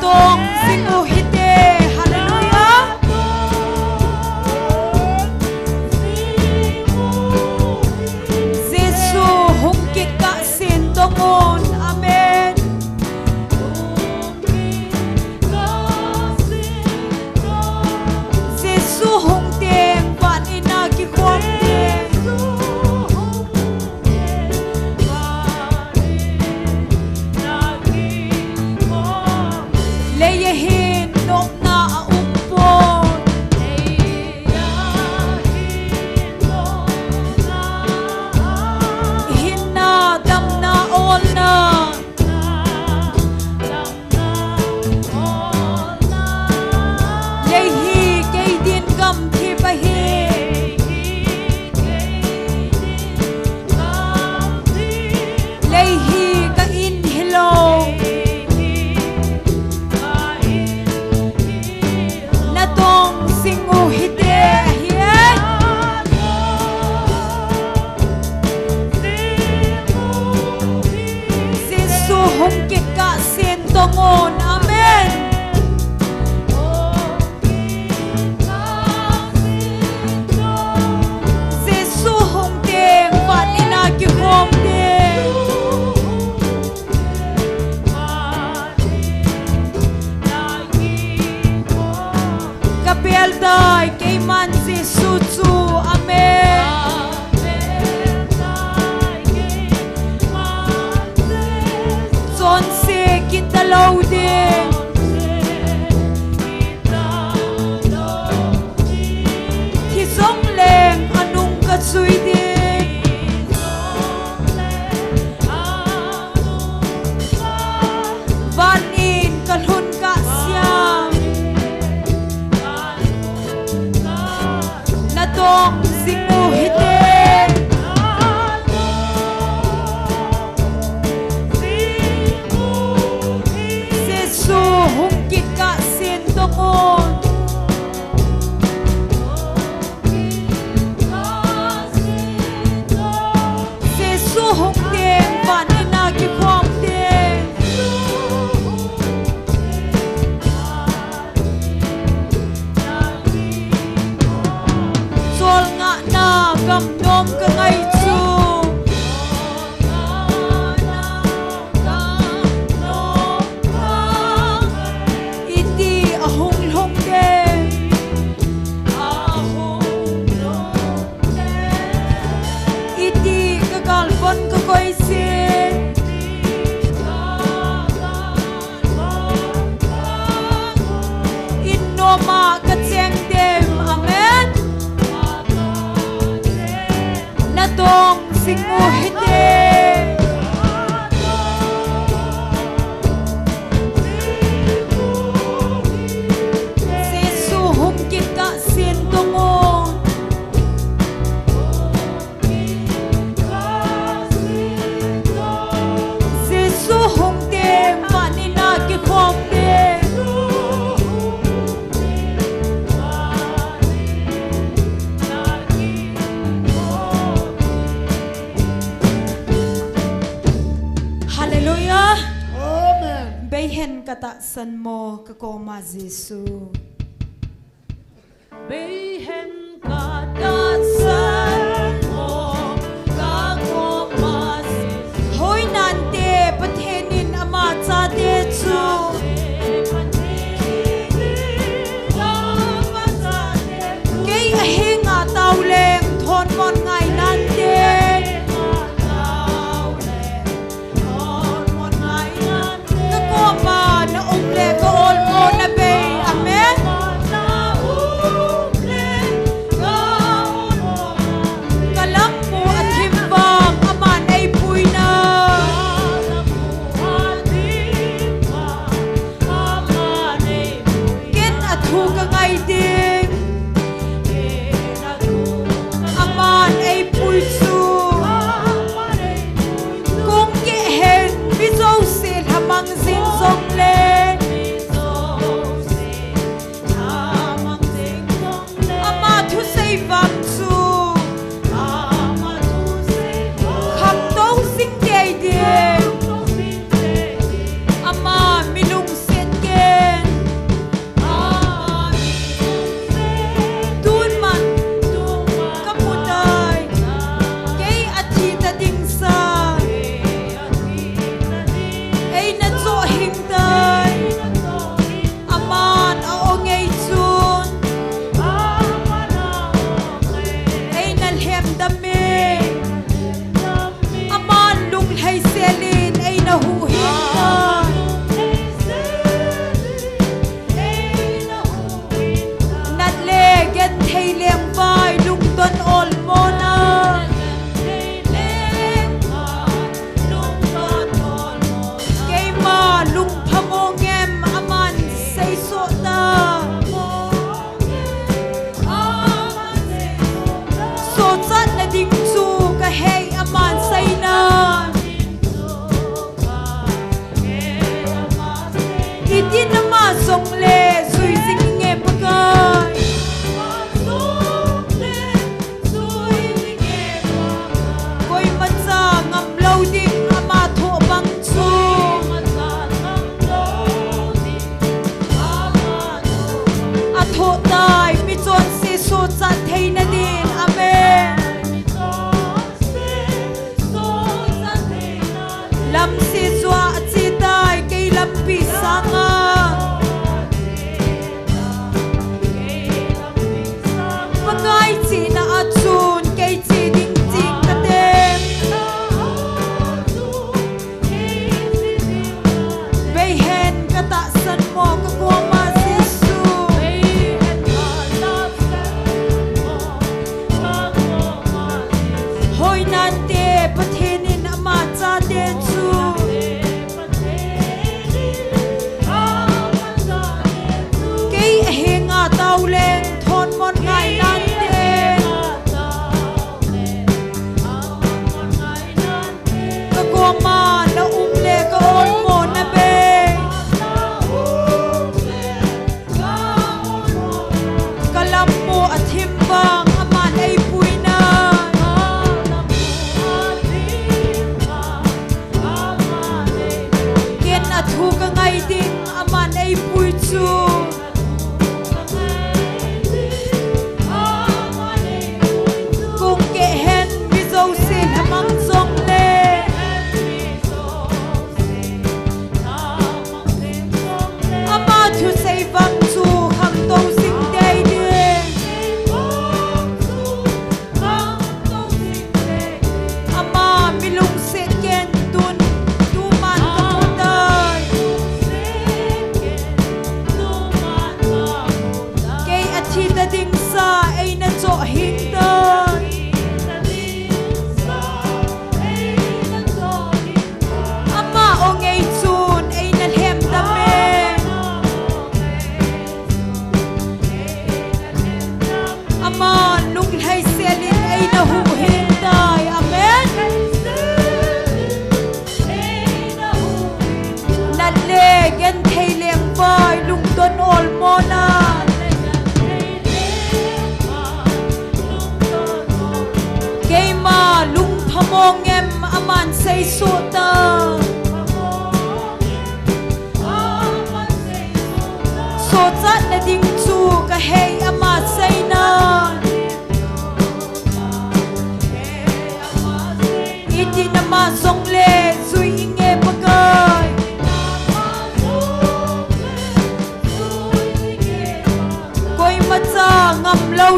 tong singuhite. Hallelujah. Jesu hungkit ka sin tongon. Amen. Jesu hungteng van ina ki khomte. Leyehin nok na aumpon. Hinna dam na ol na. Lehi kay din gam thi bahi. Lehi ka in hello. Natong singuhite hiyan. Jesu hungkit ka sin tongon. Amen. Jesu hungteng van ina ki khomte. Kapel dai kay man Jesu chu. Amen. Son se kitalaw din. Kisong leng anong katsuy din. Van in kalhun ka siyam. Natong singuhite. Jesu hungkit ka sin tongon. Jesu hungteng van ina ki khomte. Sol nga na gam nom ka ngay chu. Iti ahong long din. Iti kagalpon ka koy sin. Innoma ka tseng dem. Amen. Natong singuhite. Jesu hungkit ka sin tongon. Jesu hungteng van ina ki khomte. Hallelujah. Amen. Behen kata san mo kakoma Jesu. Behen kata san mo kakoma Jesu. Hoy nante pathenin ama cha te chu. Kay ahinga tauleng thon mon ngai nante. Kakoma na umle ko ol mo na bay. Amen.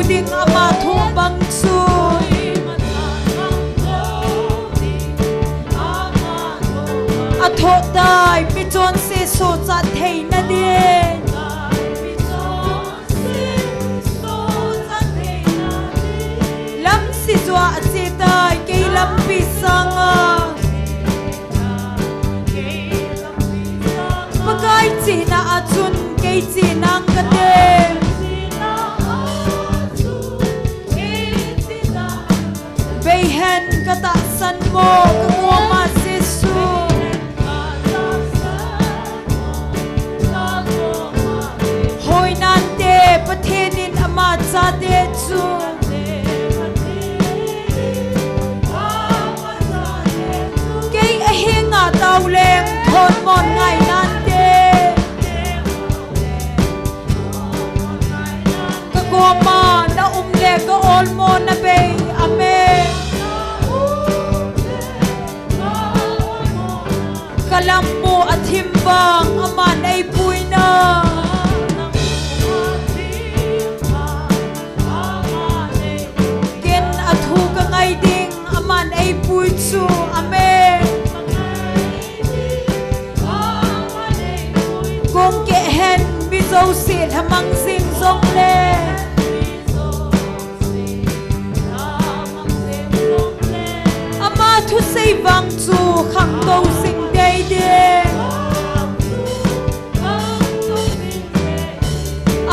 ding ama thu bang chu a tho dai mi chon se so cha thei na de lam si zwa se dai ke lam pi sanga pakai chi na achun ke chi nang ka de bay hen ka ta san mo ka mo ma se su hoi nan te pathenin ama cha de chu ke a hinga tau leng thon mon ngai nan te ka ko ma na le ka ol mo na bay amen kalam mo at himbang aman ay puina ken at hukang ay ding aman ay puitsu amen kung kehen bizaw sil hamang sing zong le ama thu say vang chu khang đâu sing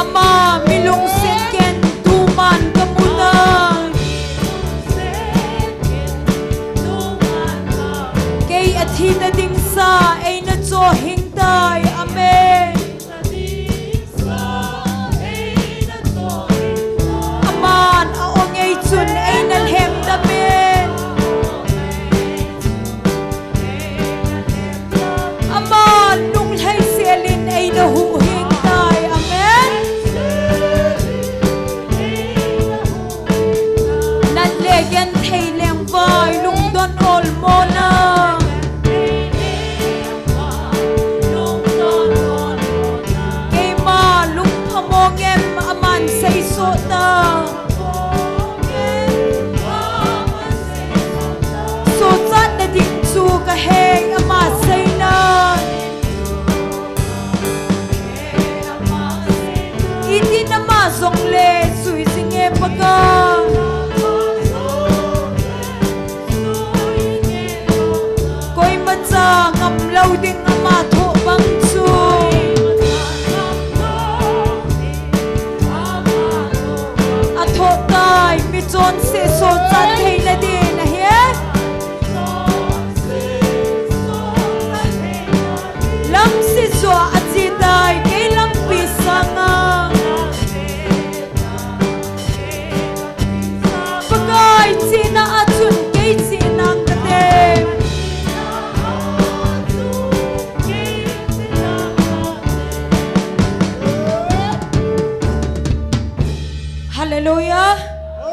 ama milong seken tuman kamuna kay athita ding sa ay na cho hingday amen aman aong ay chun ay nalhem damen aman nung lay selin ay nahuhing tay amen nan legen thay leng vai lung don ol mo na kay ma lung pamongem aman say so ta so chat na ding chu ka heng ama say na iti na ma zong le sui singe paga koi ma cha ngam lau ding ama tho bang chu a tho tai mi chon se so cha thei na de na he lam si zwa a chi dai ke lam pi sanga pakai chi na achun ke chi nang ka de hallelujah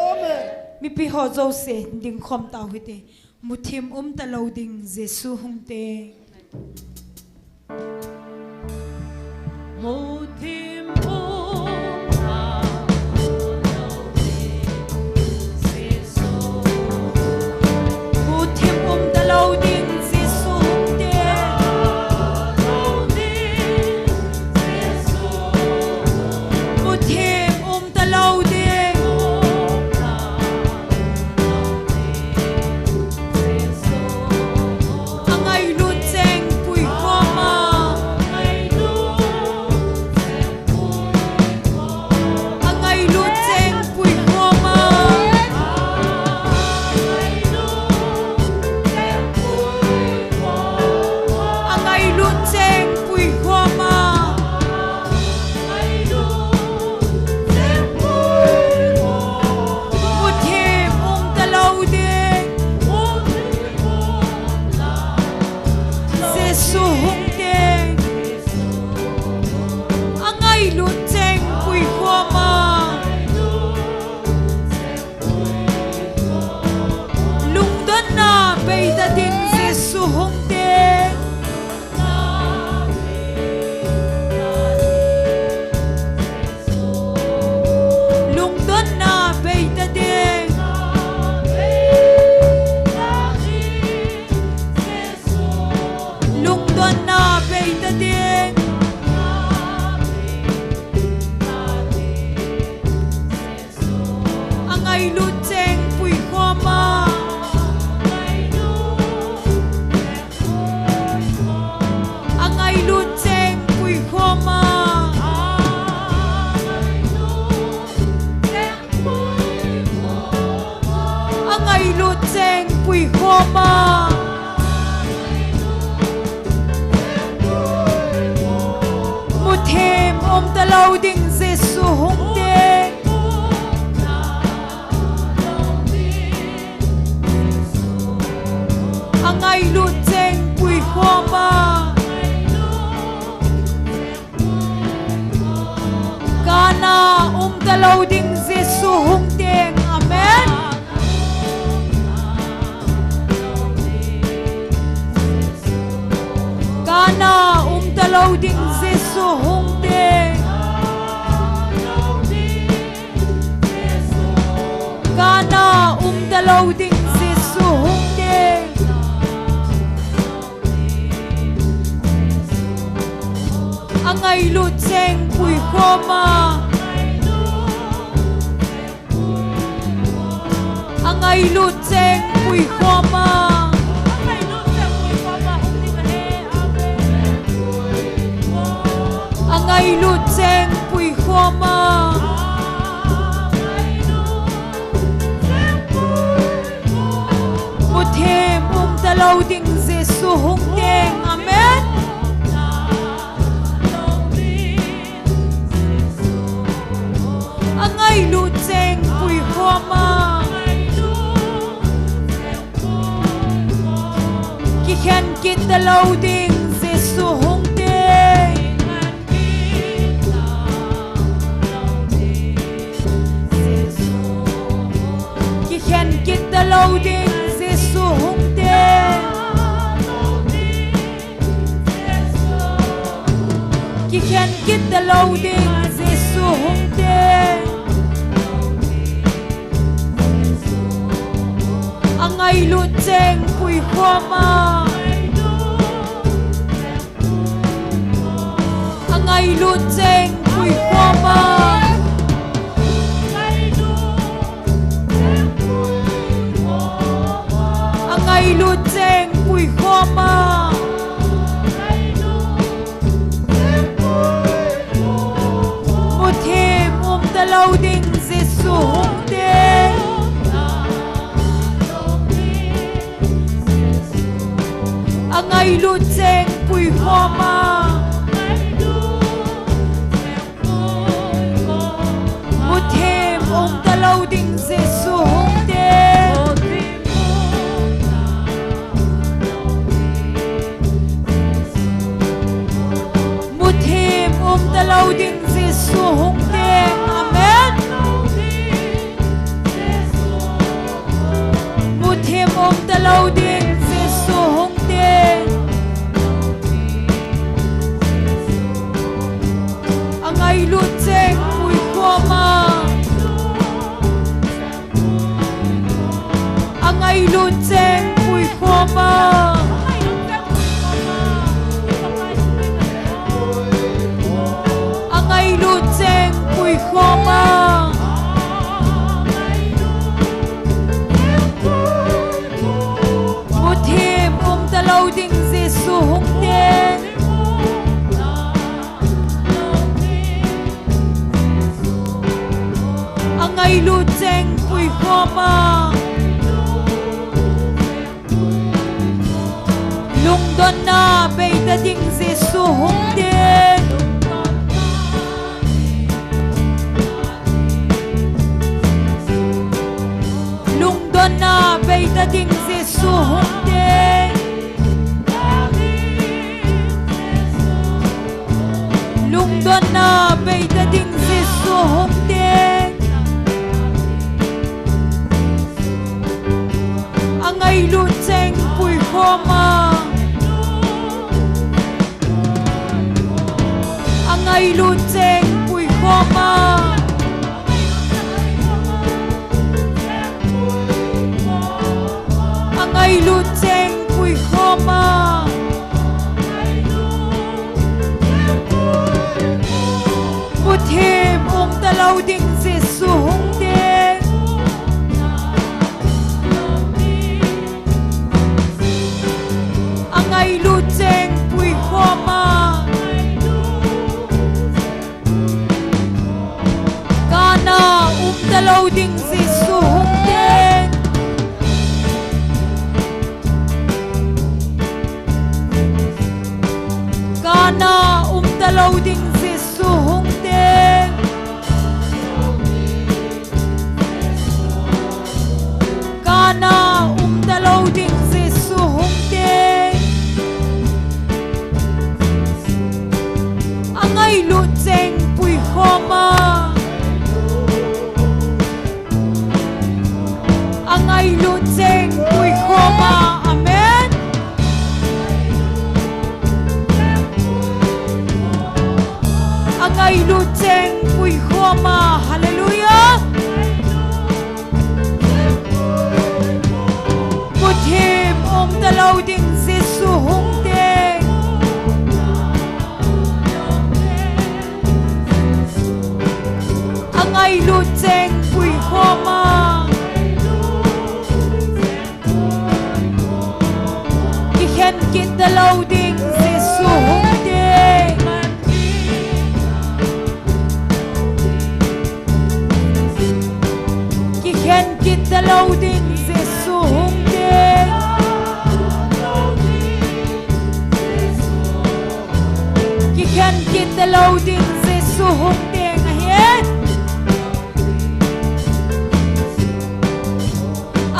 amen mi pi ho zo se ding khom ta hu te muthim ta lo ding jesu hung te Muthim ta lo ding Jesu muthim ta lo ding jesu hung te muthim ta lo ding angai lu cheng pui khoma thêm ta lâu đình Giêsu hung đen angai lu cheng pui khoma kana ta lâu đình Giêsu hung đen amen kana ta lâu đình Giêsu hung đen kana ta lâu đình Giêsu hung đen angai lu cheng pui khoma angai lu cheng pui khoma angai lu cheng pui khoma một thêm ta lâu đình Giêsu hung đen amen angai lu cheng pui khoma ki khen kita lâu đình Giêsu hung đen ki khen kita lâu đình Giêsu hung đen ki khen kita lâu đình Giêsu hung đen angai lu cheng pui khoma angai lu cheng pui khoma angai lu cheng pui khoma một thêm ta lâu đình Giêsu hung đen angai lu cheng pui khoma một thêm ta lâu đình Giêsu hung đen một thêm ta lâu đình Giêsu hung đen amen một thêm ta lâu đình Giêsu hung đen angai lu cheng pui khoma angai lu cheng pui khoma angai lu cheng pui khoma một thêm ta lâu đình Giêsu hung đen angai lu cheng pui khoma lung don na bay ta ding Giêsu hung đen lung don na bay ta ding Giêsu hung đen lung don na bay ta ding Giêsu hung đen angai lu cheng pui khoma angai lu cheng pui khoma angai lu cheng pui khoma một thêm ta lâu đình Giêsu hung đen angai lu cheng pui khoma kana ta lâu đình Giêsu hung đen kana ta lâu đình Giêsu khoma angai lu cheng pui khoma amen angai lu cheng pui khoma hallelujah Puthim om talau ding Jesu hung ding angai lu cheng pui khoma ki khen kit talau ding Jesu hung ding ki khen kit talau ding Jesu hung ding ki khen kit talau ding Jesu hung ding a hian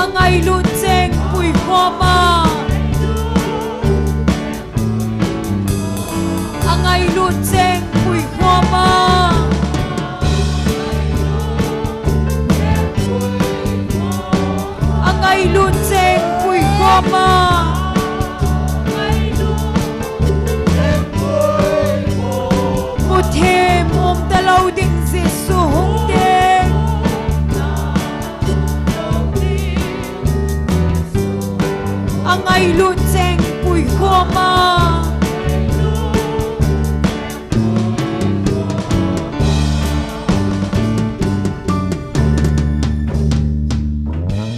angai lu cheng pui khoma angai lu cheng pui khoma angai lu cheng pui khoma Puthim om talau ding Jesu hung ding angai lu cheng pui khoma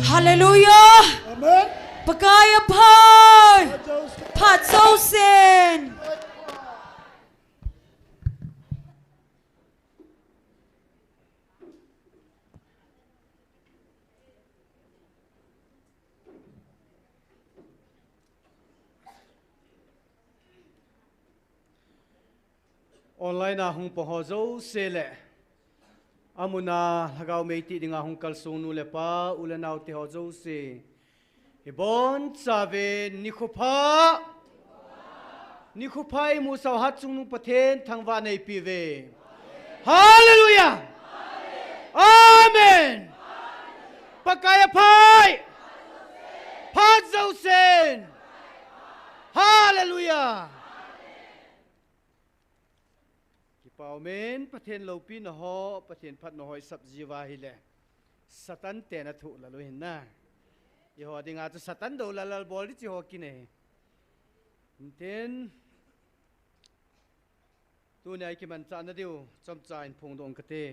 Hallelujah Amen. Pagaya pai Pat so sin Online na hung pohozo sele. Amuna hagaw meiti dinga hung kalsunu lepa ulanau te hozo se. Ibon sabe nikhopa. Nikhopai musaw hatsung nung paten thangwa nei pive. Hallelujah. Amen. Pakaya pai. Padzo sen. Hallelujah. Paumen paten lopi na ho paten phat no hoi sab jiwa hi le satan te na thu la lo hin na ye ho dinga tu satan do la la bol chi ho ki ne ten tu ne ai ki man cha na diu chom cha in phung dong ka te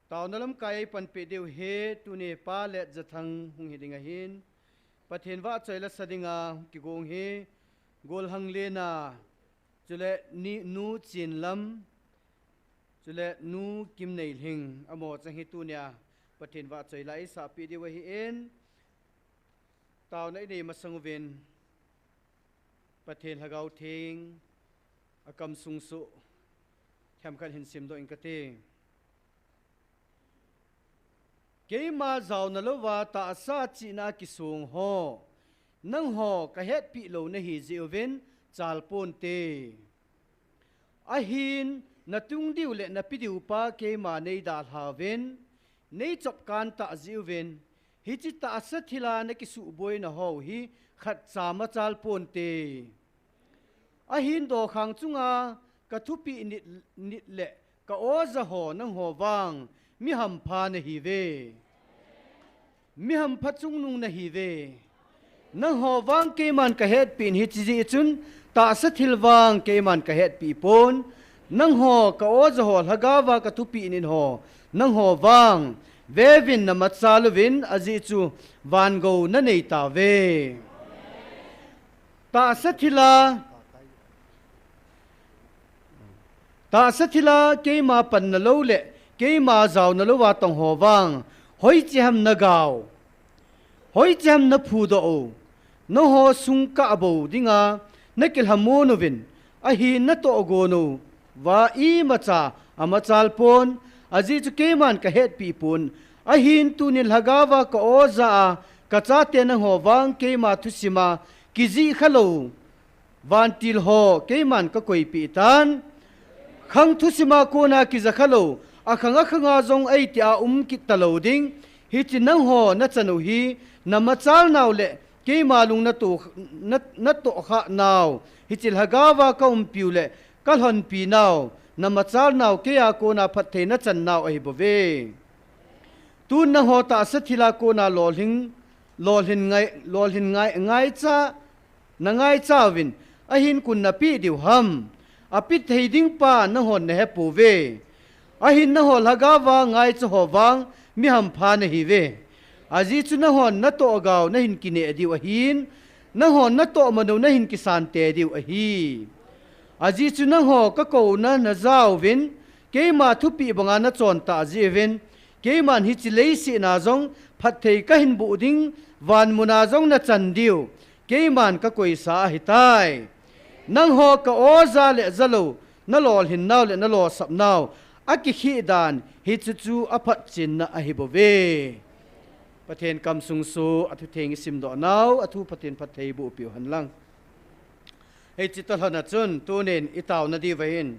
taw na lam kai pan pe diu he tu ne pa le ja thang hung hi dinga hin paten wa choi la sadinga ki gong he gol hang le na chule ni nu chin lam chule nu kim nei hing amo chang hi tu nya pathin wa choi lai sa pi di wa hi en taw nai nei masang ven pathin hagau thing akam sung su tham khan hin sim do in ka te ke ma zaw na lo wa ta sa chi na ki sung ho nang ho ka het pi lo na hi zeuven chalpon te ahin natung diu le na pidiu pa ke ma nei dal haven nei chop kan ta ziuven hi chi ta sathila na ki su boi na ho hi khat chama chalpon te ahin do khang chunga ka thupi nit le ka oza ho nang ho wang mi ham pha na hi ve mi ham pha chung nung na hi ve nang ho wang ke man ka het pin hi chi chun ta sa thilwang ke man ka het pi pon nang ho ka oza ho hagawa ka thupi inin ho nang ho wang vevin na matsaluvin azi chu van go na nei ta ve ta sa thila ke ma pan na lo le ke ma zaw na lo wa tong ho wang hoi chi ham na gaw hoi chi ham na phu do o no ho sung ka abo dinga nakil hamonovin ahi na to gono wa i macha amachal pon aji chu keman ka het pi pun ahin tunil hagawa ka oza ka cha te na ho wang kema thusima kiji khalo wantil ho keman ka koi pi tan khang thu sima ko na ki zakhalo a khanga khanga zong ai ti a ki talo ding hi chi nang ho na chanu hi na machal naw le ke malung na to kha naw hi chil hagawa ka piu le kal hon pi naw na machal naw ke a ko na phat the na chan naw ai bove tu na ho ta sathila ko na lolhin ngai cha na ngai cha win a hin kun na pi diu ham a pi thei ding pa na hon ne pu ve a hin na hol hagawa ngai cha ho wang mi ham pha na hi ve aji chu na hon na to gaw na hin kine diu a hin na hon na to mano na hin kisan te diu a hi aji chu na ho ka ko na zaw win ke ma thu pi banga na chon ta ji win ke man hi chi lei si na zong phat thei ka hin bu ding van muna zong na chan diu ke man ka koi sa hi tai nang ho ka o za le zalo na lol hin naw le na lo sap naw a ki khi dan hi chu chu a phat chin na a hi bo ve pathen kam sung su athu theng sim do naw athu pathen phat thei bu piu han lang hei chital hana chun tunin itaw na di vain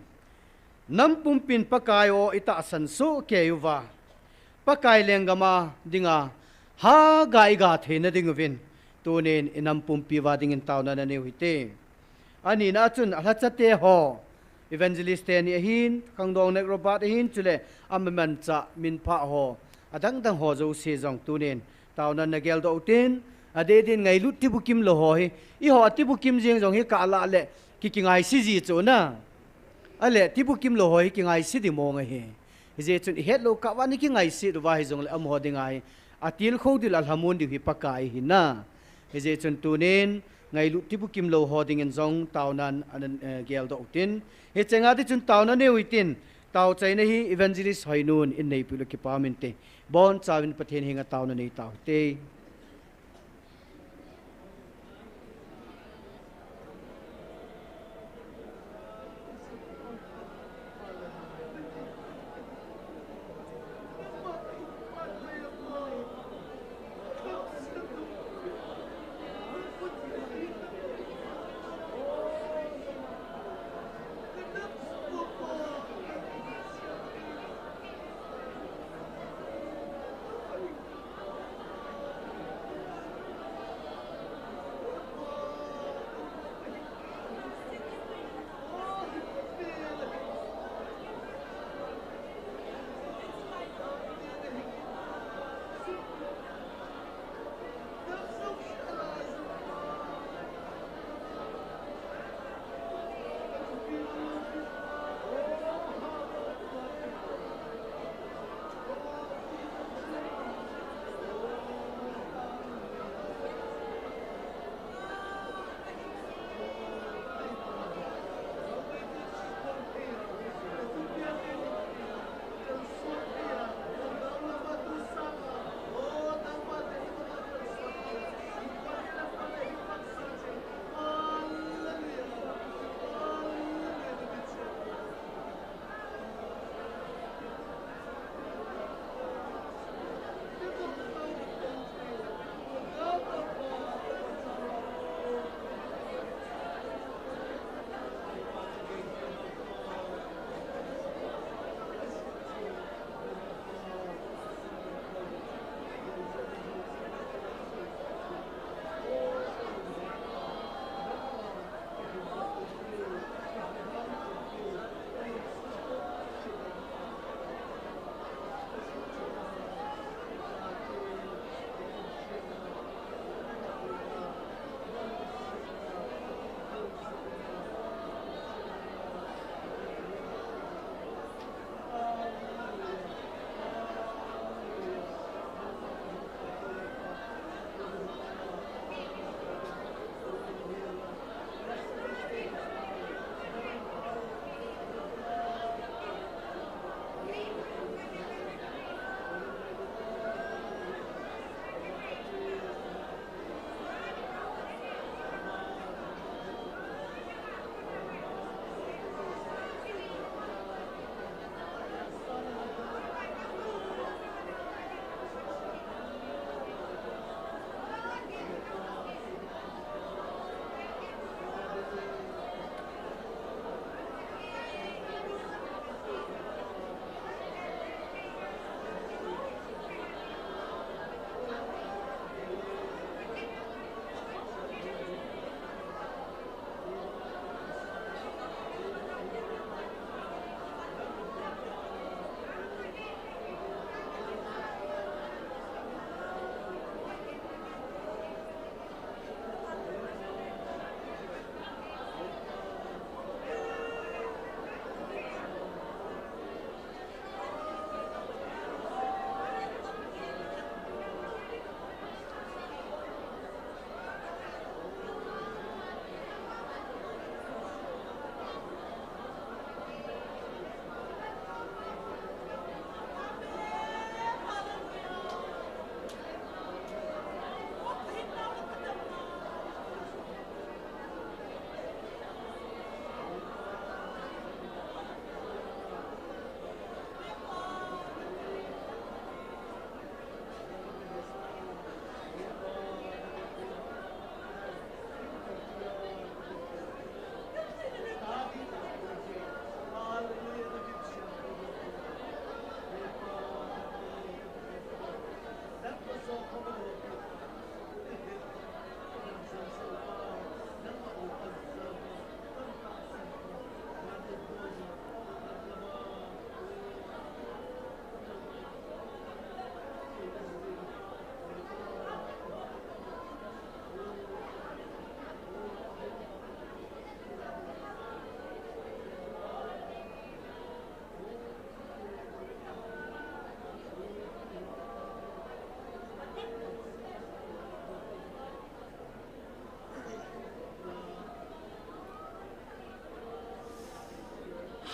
nam pumpin pakai o ita san su ke yuwa pakai lengama dinga ha gai ga the na ding vin tunin inam pumpi wa ding in taw na ne hite ani na chun ala chate ho evangelist ni hin khangdong nek robat hin chule amman cha min pha ho adang dang ho zo se jong tunin taw na nagel do tin ade din ngai lut ti bukim lo hoi I ho ti bukim jeng jong hi ka la le ki ngai si ji chu na ale ti bukim lo hoi ki ngai si di mo ngai he je chun het lo ka wa ni ki ngai si do wa hi jong le am ho ding ai atil kho dil al hamun di hi pakai hi na je chun tunin ngai lu ti bukim lo ho ding en jong taunan an gel do tin he chenga ti chun tauna ne uitin taw chai na hi evangelist hoinun in nei pulo ki pamente bon chawin pathen hinga tauna nei taw te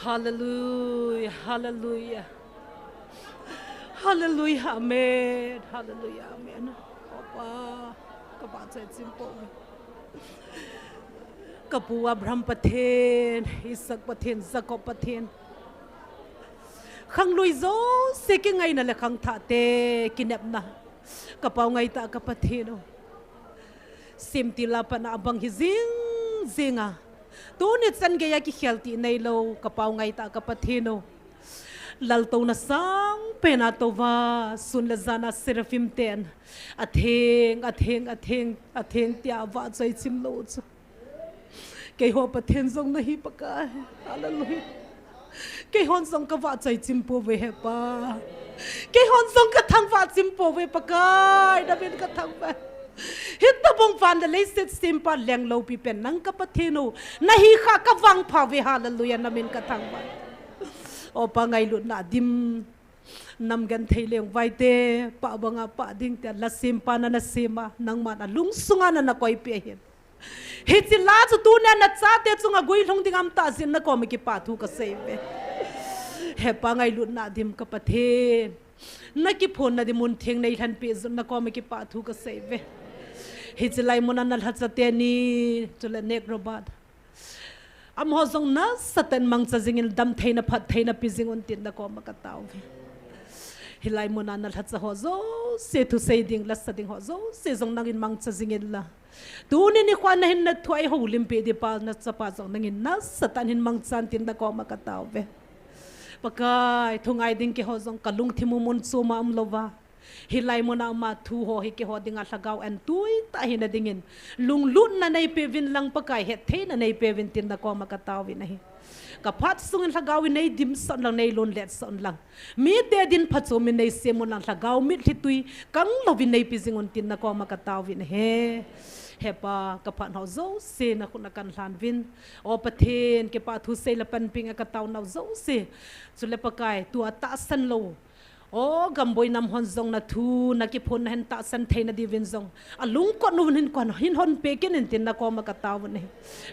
Hallelujah, hallelujah. Hallelujah, amen. Hallelujah, amen. Opa, kapat sa simple. Kapua Abraham Pathen, Isaac Pathen, Jacob Pathen. Khang lui zo se ki ngai na le khang tha te kinep na. Kapau ngai ta ka Patheno. Sim ti la pa na abang hizing zinga. Tu ni san ge ya ki khelti nei lo kapau ngai ta ka Patheno. Lal to na sang pena to va sun la zana serafim ten. Atheng tia va chai chim lo chu. Ke ho Pathen zong na hi paka. Hallelujah. Cái hôn song ka va chai chimpo ve he pa cái hôn song ka thang va chimpo ve pa kai da bin ka thang va hit ta bong fan da le set simpa leng lo pi pen nang ka Patheno na hi kha ka wang pha ve hallelujah na min ka thang va o pa ngai lu na dim nam gan thei leng vai te pa banga pa ding te la simpa na sima nang ma na lung sunga na koi pe he Hiti la tu tu na cha te chunga gui long ding am ta sin na ko mi ki pa thu ka save he pa ngai lu na dim ka Pathen na ki phone na di mun theng nei than pe na ko mi ki pa thu ka save hiti lai mun na la cha te ni tu le nek robad am ho zong na satan mang cha jingin dam theina phat theina pi jing on tin na ko ma ka taw hilai mun na la cha ho zo se tu sei ding la sa ding ho zo se zong nangin mang cha jingin la tu ni kwan na hin na thuai ho limpe de pa na chapa zong nangin na satan hin mang chan tin da ko ma ka taw ve pakai thungai ding ke ho zong kalung thimu mun chu ma am lova hilai mona ma thu ho hi ke ho dinga lagau an tui ta hin na dingin lung lut na nei pe vin lang pakai het the na nei pe vin tin da ko ma ka taw vi nahi ka phat sungin lagau nei dim son lang nei lon let son lang mi te din phacho mi nei se mon lang lagau mi thitui kang lovin nei pi jingon tin na ko ma ka taw vi na he hepa kapan ho zo se na kuna kan hlan vin o Pathen ke pa thu se la pan ping ka taw na zo se chu le pakai tu ata san lo o gamboi nam hon zong na thu na ki phon hen ta san theina di vin zong alung ko nu hin kon hin hon pe ken tin na ko ma ka taw ne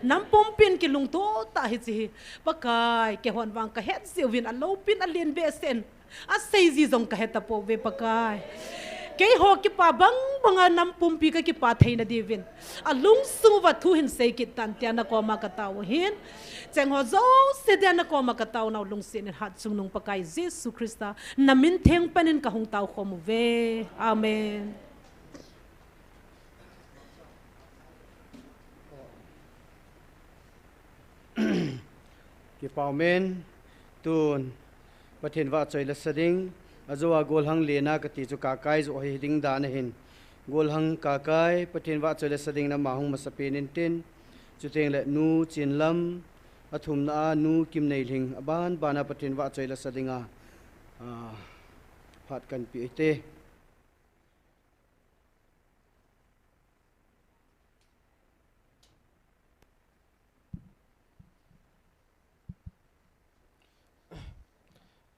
nam pom pin ki lung to ta hi chi pakai ke hon wang ka het siu vin a lo pin a lien be sen a sei ji zong ka heta po ve pakai cái ho ki pa bang banga nam pumpi ka ki pa theina divin alung su wa thu hin sei ki tan tia na ko ma ka taw hin cheng ho zo se dia na ko ma ka taw na lung sin hat chung nung pakai Jesus Christa namin theng panin ka hung taw khom ve amen ki pa men tun Pathen va choi la sading azoa golhang lena kati chu kakai zo hi ding da na hin golhang kakai Pathen wa chole sading na mahung masapenin tin chuteng le nu chinlam athum na nu kim nei ling aban bana Pathen wa chole sadinga phat kan pi te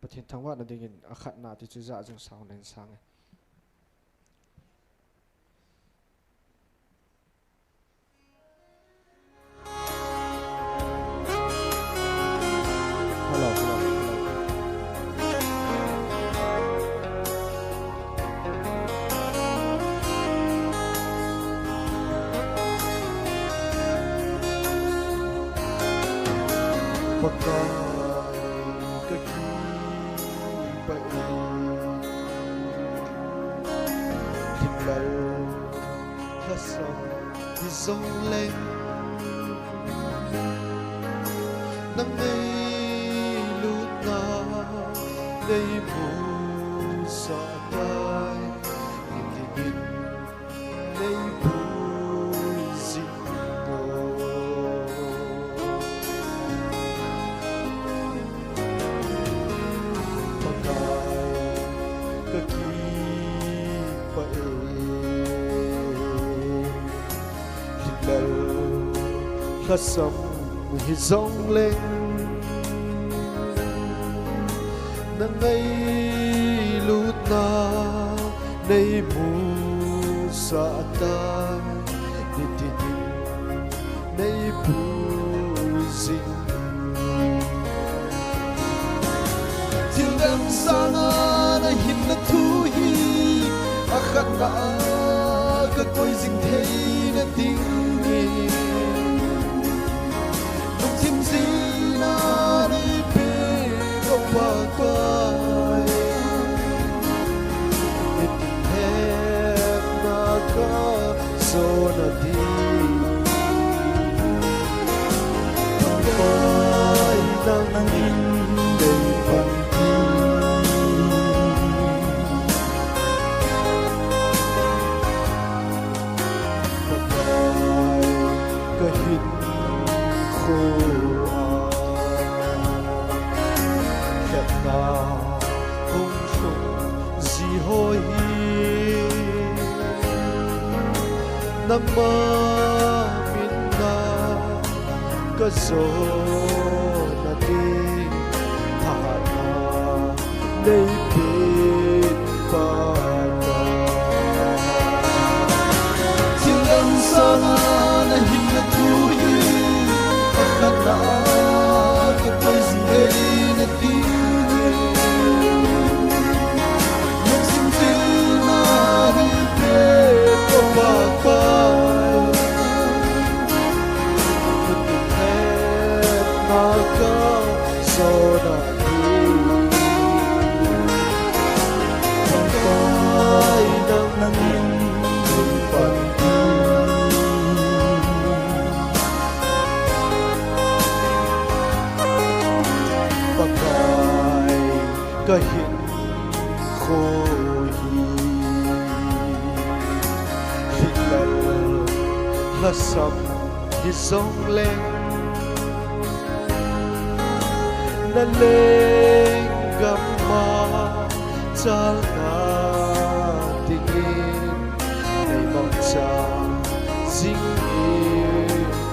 Pathen thang wa na dingin akhat na ti chu za jong sang len sang dâng lên nắng mây lút na đây mù sa tai nhìn đây bụi dịu pakai kaki pae khát sông thì rong lên nắng ấy lút na đây mù sa tai đi đi đây bụi dịu dang sana na hit na thu hi akhat na ka koi jing thei na ting ni nong thim zi na ni pe ko pa kai it have na ka so na di ai nang in dei pan Nama minna kaso na di hana nei pin pa ka silang sana na hinna tu hi akana ka koi zingei na di sim sim na hi pe ko pa pa cái hiện khô hi là sầm hi sông lên na lên gặp ma cha na tingin nay mong cha ding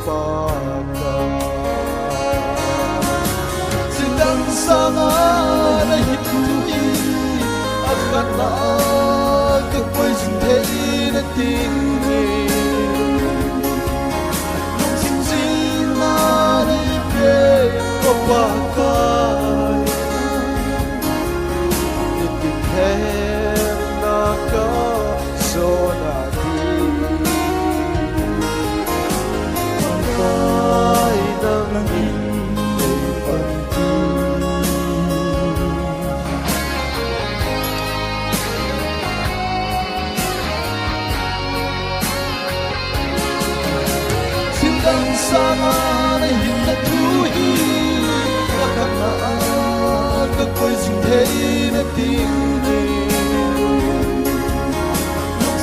pa ka silang sama na hitui akana ka koi jing thei na ting ni nong sim sim na ni pe ko pa kai ni ti hem na ka so na di kai nang in sama na hinna tu hi akana ka koi jing thei na ting ni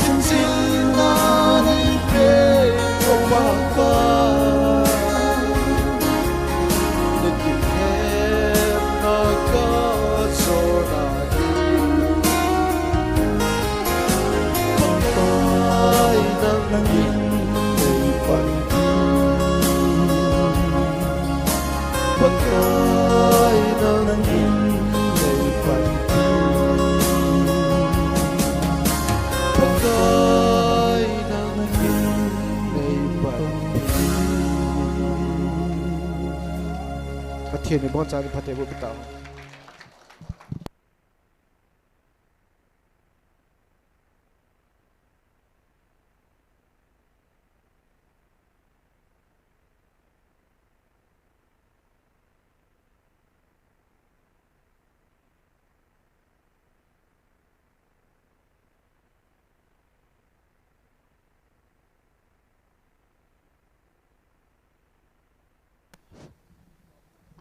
sim sim na ni pe ko pa ka ni ti hem na ka so na di ai nang in Pagkay nang ingay pantin Pagkay nang ingay pantin Pathian ni bon cha ni phate bu bita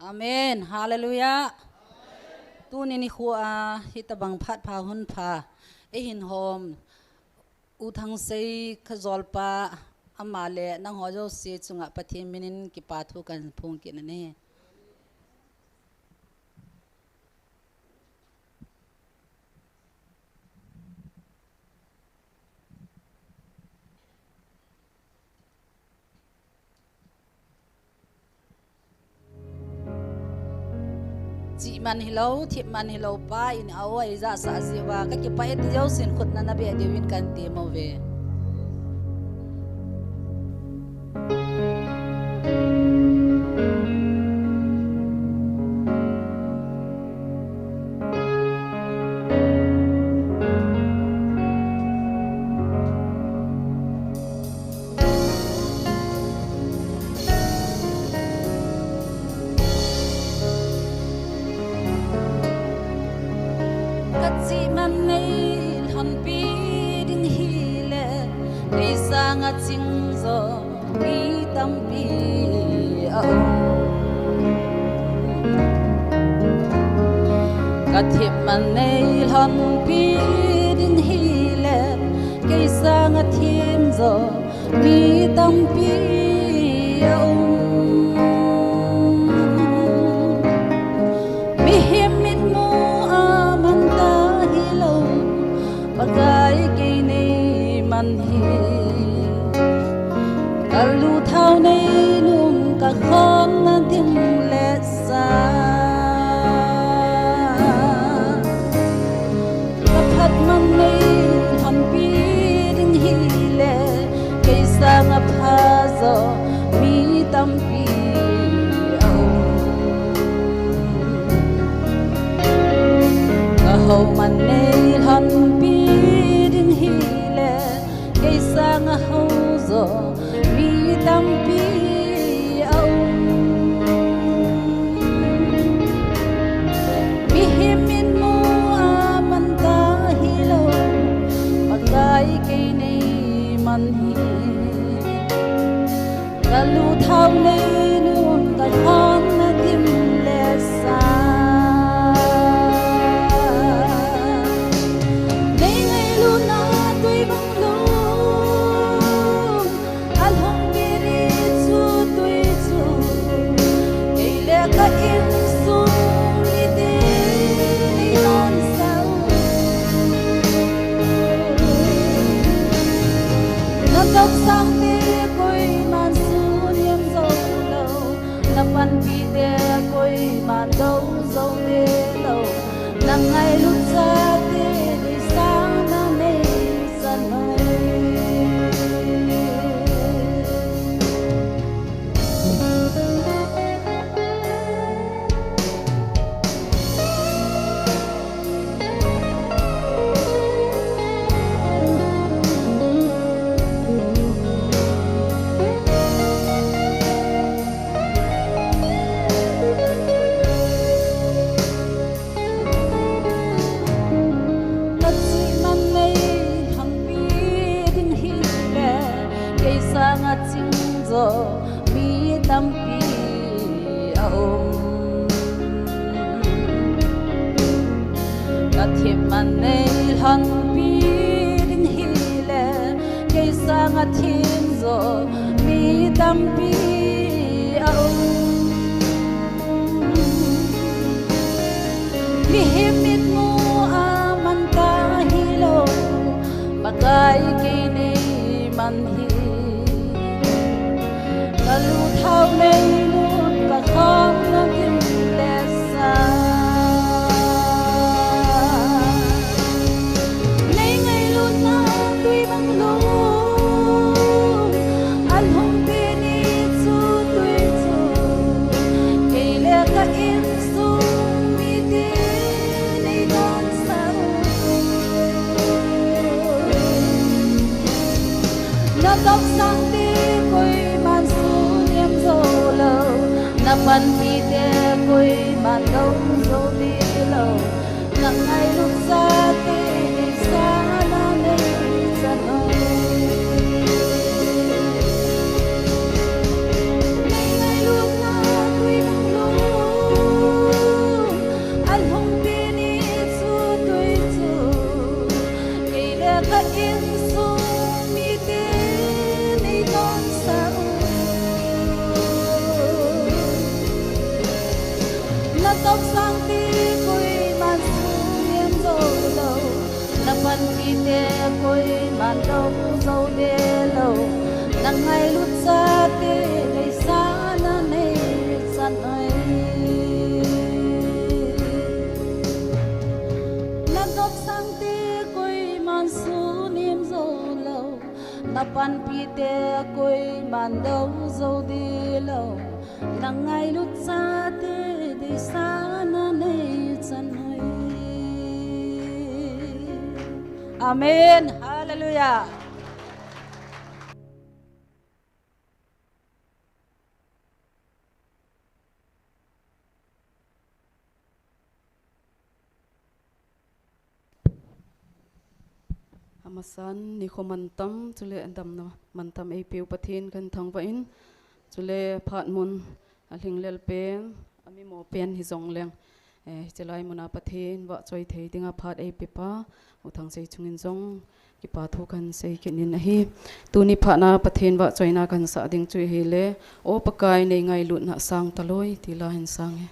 Amen. Hallelujah. Tu ni khua hitabang phat pha hun pha e hin hom u thang sei khazol pa amale nang hojo se chunga pathin minin ki pa thu kan phung ki ne chị man hello thiệp man hello pa in awai za sa ziwa ka ki pa et jau sin khut na be dewin kan ti mo ve chi man nei hon pi ding hi le ei sang a ching zo mi tam pi a ka thip man nei hon pi ding hi le ei sang a thim zo mi tam pi a mi him mit mu a man ta hi lo bagai ke nei man hi ka lu thau nei lung ka khom na ding le sa ka phat man nei han pi ding hi le ke sa nga pha zo mi tam pi hầu man nei han pi ding hi le ke sang a hầu zo mi tam pi au mi him min mu a man ta hi lo pakai ke nei man hi ka lu thau nei nun ka khon na tim le sa sang te koi man su niam zo lo na pan pi te koi man do zo te lo na ngai lu cha te di sang na nei san mai mi tam pi aum ka thip man nei han pi ding hi le ke sang a thim zo mi tam pi aum mi him mit mu a man ta hi lo bagai ke nei man hi ka lu thau nei nun ka khom na tim le sa nei ngai lu na tui bang lu al hong pe ni chu tui chu ke le ka in su mi ti nei don sa na dok sang ti koi man su niam zo lo na pan pi te koi man dong zo ti lo na ngai lu sa te ni sa na nei sa noi nei ngai lu na tui bang lu al hong pi ni chu tui chu ke le ka in su mi te nei don sa na tóc sang ti koi man su niam zo lo na pan pi te koi man dong zo de lo na ngai lut sa te nei sa na nei san ai na tóc sang ti koi man su niam zo lo na pan pi te koi man dong zo de lo na ngai lut sa te de sa na nei san ai amen hallelujah. Amasan NIKHO mantam chule andam na mantam ei piu pathin kan thang va in chule phat mun aling lel pen ami mo pen hi zong leng chelai muna pathin wa choi thei tinga phat ei pipa uthang sei chungin zong ki pa thu kan sei kinin hi tuni phana pathin wa choina kan sa ding chui hi le o pakai nei ngai lut na sang taloi tila hin sang he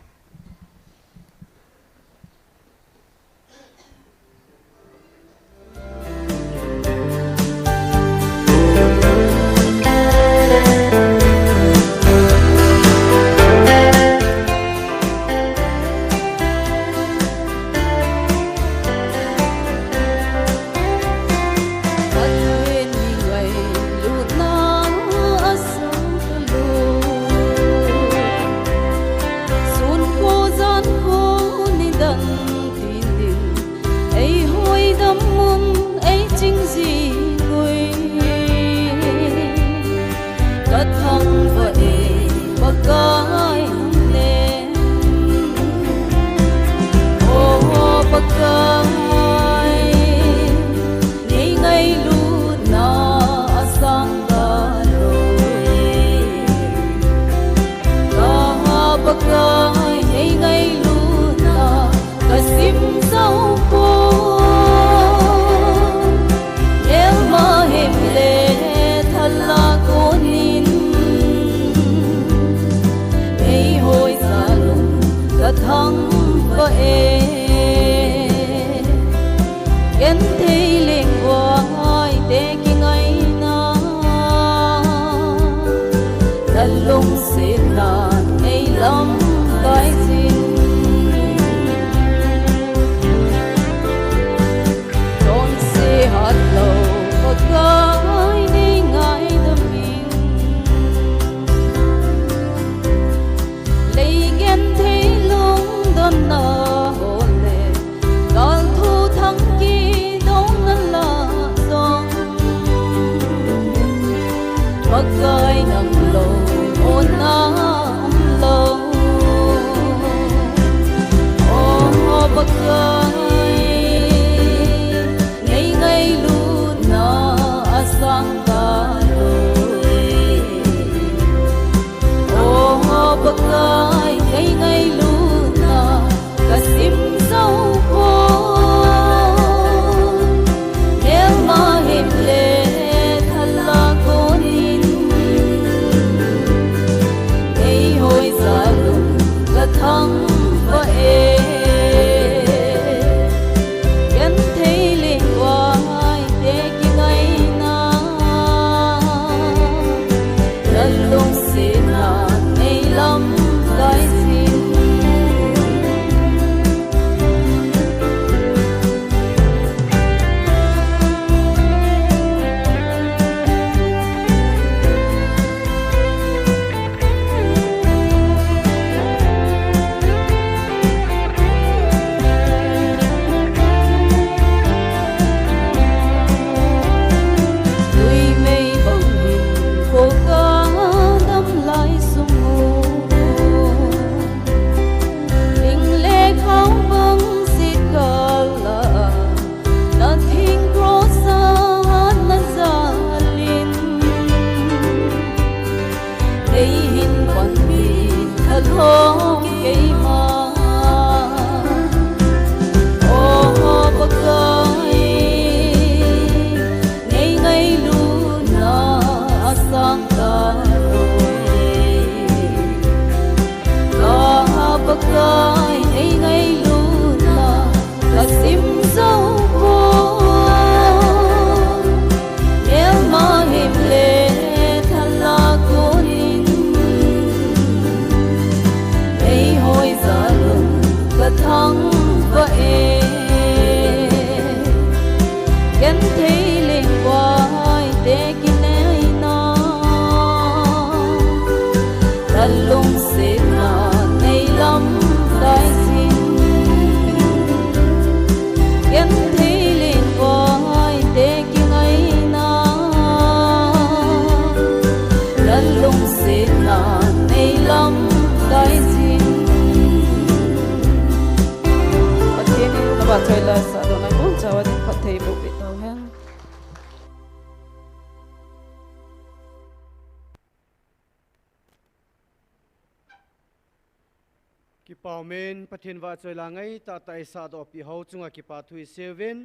Bảo men pathin wa choi la ngai ta tai sa do pi ho chunga ki pa thui seven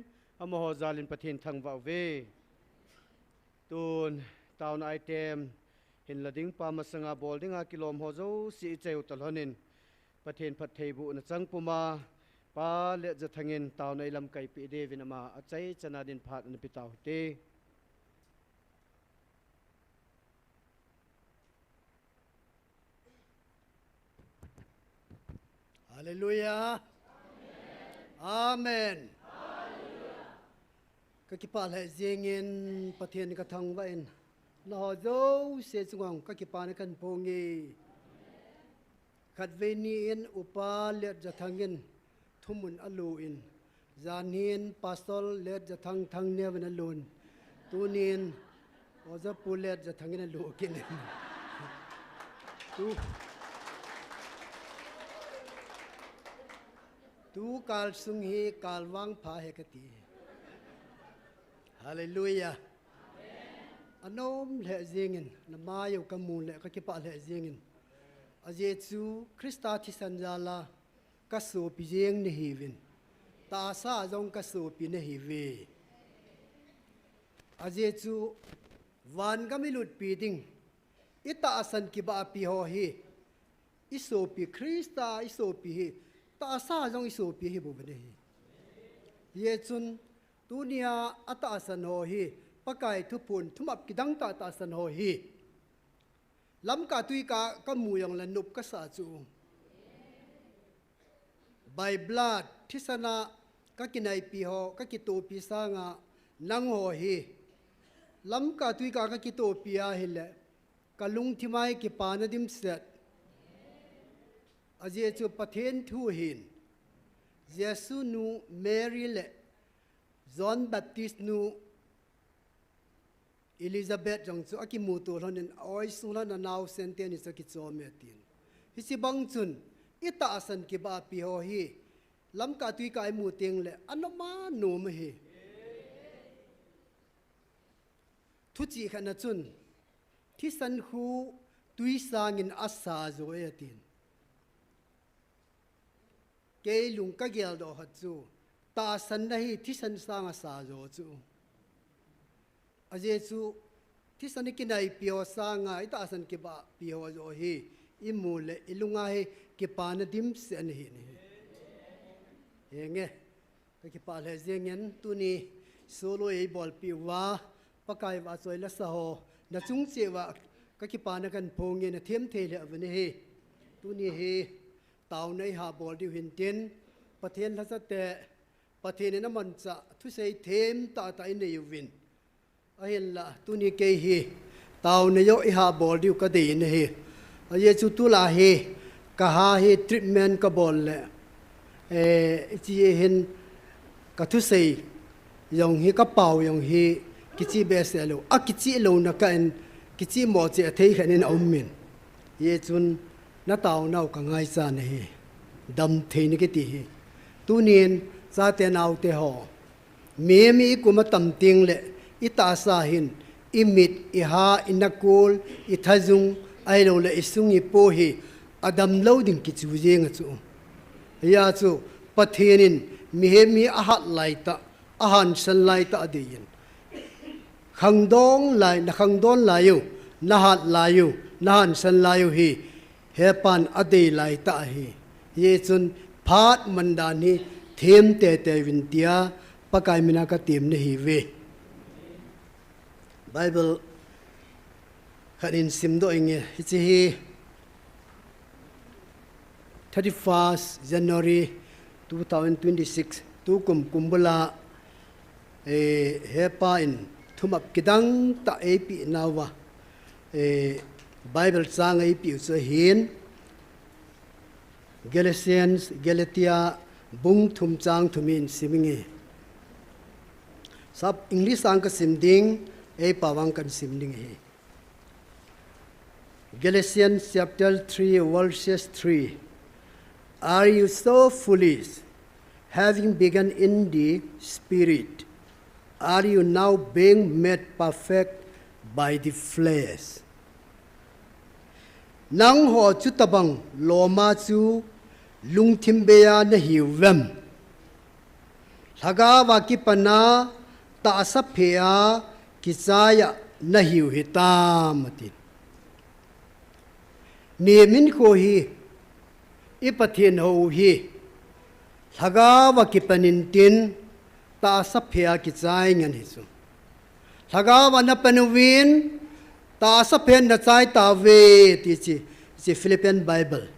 amo ho zalin pathin thang wa ve tun tauna item hin lading pa masanga bolding a kilom ho zo si cheu tal honin pathin phat thei bu na chang puma pa le ja thangin tauna ilam kai pi de vinama achai chana din phat an pi taw te Hallelujah. Amen. Các kipa lại riêng pathian ka thang va in na ho zo se chungong ka kipa na kan pongi khat ve ni in upa let ja thangin thumun alu in zanin pastor let ja thang ne van alun tunin oza pulet ja thangin alu kin tu kal sung hi kal wang pha he kati hallelujah anom le zingin na mayo kamun le ka kipa le zingin aje chu krista thi sanjala ka so pi jeng ni hivin ta sa jong ka so pi ne hive aje chu wan ga milut pi ding ita asan ki ba pi ho hi iso pi krista iso pi hi ta sa jong iso pi hi bu bane hi ye chun tunia ata asan ho hi pakai thu pun thumap kidang ta ta san ho hi lam ka tui ka mu yong la nup ka sa chu by blood thisana ka kinai pi ho ka ki to pi sa nga nang ho hi lam ka tui ka ki to pi a hi le ka lung thimai ki pa na dim set aje chu pathen thu hin Jesu nu Mary le John Baptist nu Elizabeth jong chu akimu to honin oi sula na naw senten is ki chometin hisi bang chun ita asan ki ba pi ho hi lam ka tui kai mu teng le anoma no me hi thu chi khana chun thi san hu tui sangin asa zo etin ke lung ka gel do ha chu ta san na hi thi san sang asa zo chu aje chu thi san ki nai pio sanga ita san ki ba pio zo hi imule ilunga he ki pa na dim se an hi ni enge ka ki pa le zengen tu ni solo e bol pi wa pakai wa choi la sa ho na chung che wa ka ki pa na kan phonge na them the le avne he tu ni he taw nei ha bol di hin ten pathen la sa te pathen na man cha thu sei them ta ta in nei win ahin la tu ni ke hi taw ne yo I ha bol di ka de ne he aye chu tu la he ka ha he treatment ka bol le chi hin ka thu sei yong hi ka pau yong hi ki chi be se lo a ki chi lo na ka en ki chi mo che thei khanin om min ye chun na taw nau ka ngai cha ne he dam thei ni ke ti hi tu nin cha te nau te ho me mi kuma tam ting le ita sa hin imit iha inakul ithazung ai lo le isung I po hi adam loading ki chu jeng chu ya chu pathenin mi he mi a hat lai ta a han san lai ta adin khangdong lai na khangdon lai yu na hat lai yu na han san lai yu hi he pan ade lai ta hi ye chun phat mandan hi them te te vin tia pakai mina ka tim ne hi ve Bible khanin simdo inge hi 31st January 2026 tu kumbula hepa in thumap kidang ta epi nawa Bible sang epi so hin Galatians Galatia bung thum chang thumin simingi sab English sang ka simding pawang kan simding hi Galatians chapter 3 verses 3 Are you so foolish having begun in the spirit are you now being made perfect by the flesh nang ho chu tabang loma chu lung thim beya na hiu vem thaga wa ki pana ta sa phea ki chaya na hiu hitam tin nemin ko hi ipathin ho hi thaga wa ki panin tin ta sa phea ki chai ngan hi chu thaga wa na panuwin ta sa phen na chai ta ve ti chi Philippine Bible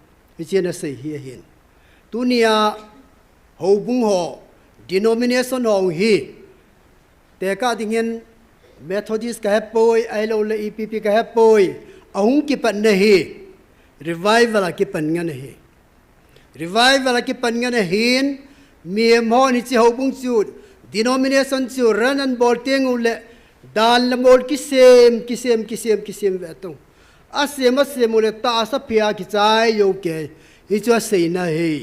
chi na sei hi hin tunia ho bung ho denomination ho hi te ka dingen Methodist ka hepoi ailo le EPP ka hepoi ahung ki pan na hi revival ki pan nga na hi revival ki pan nga na hin mi mo ni chi ho bung chu denomination chu ran an bol teng ule dan la mol ki sem ve tong asem ule ta sa pia ki chai yo ke hi chu sei na hi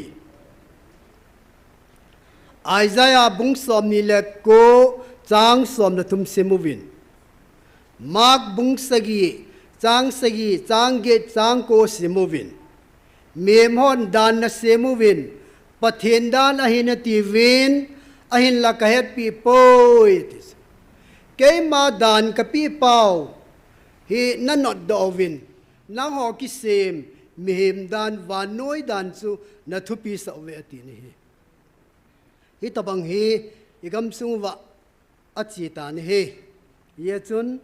Isaiah bung som ni le ko chang som na thum semovin Mark bung sagi chang ge chang ko semovin mem hon dan na semovin pathen dan ahin ti win ahin la ka het pi poi ke ma dan ka pi pau hi na not do win nang ho ki sem mem dan van noi dan chu na thu pi sa we ti ni hi tabang hi igam sung wa achi ta ni he ye chun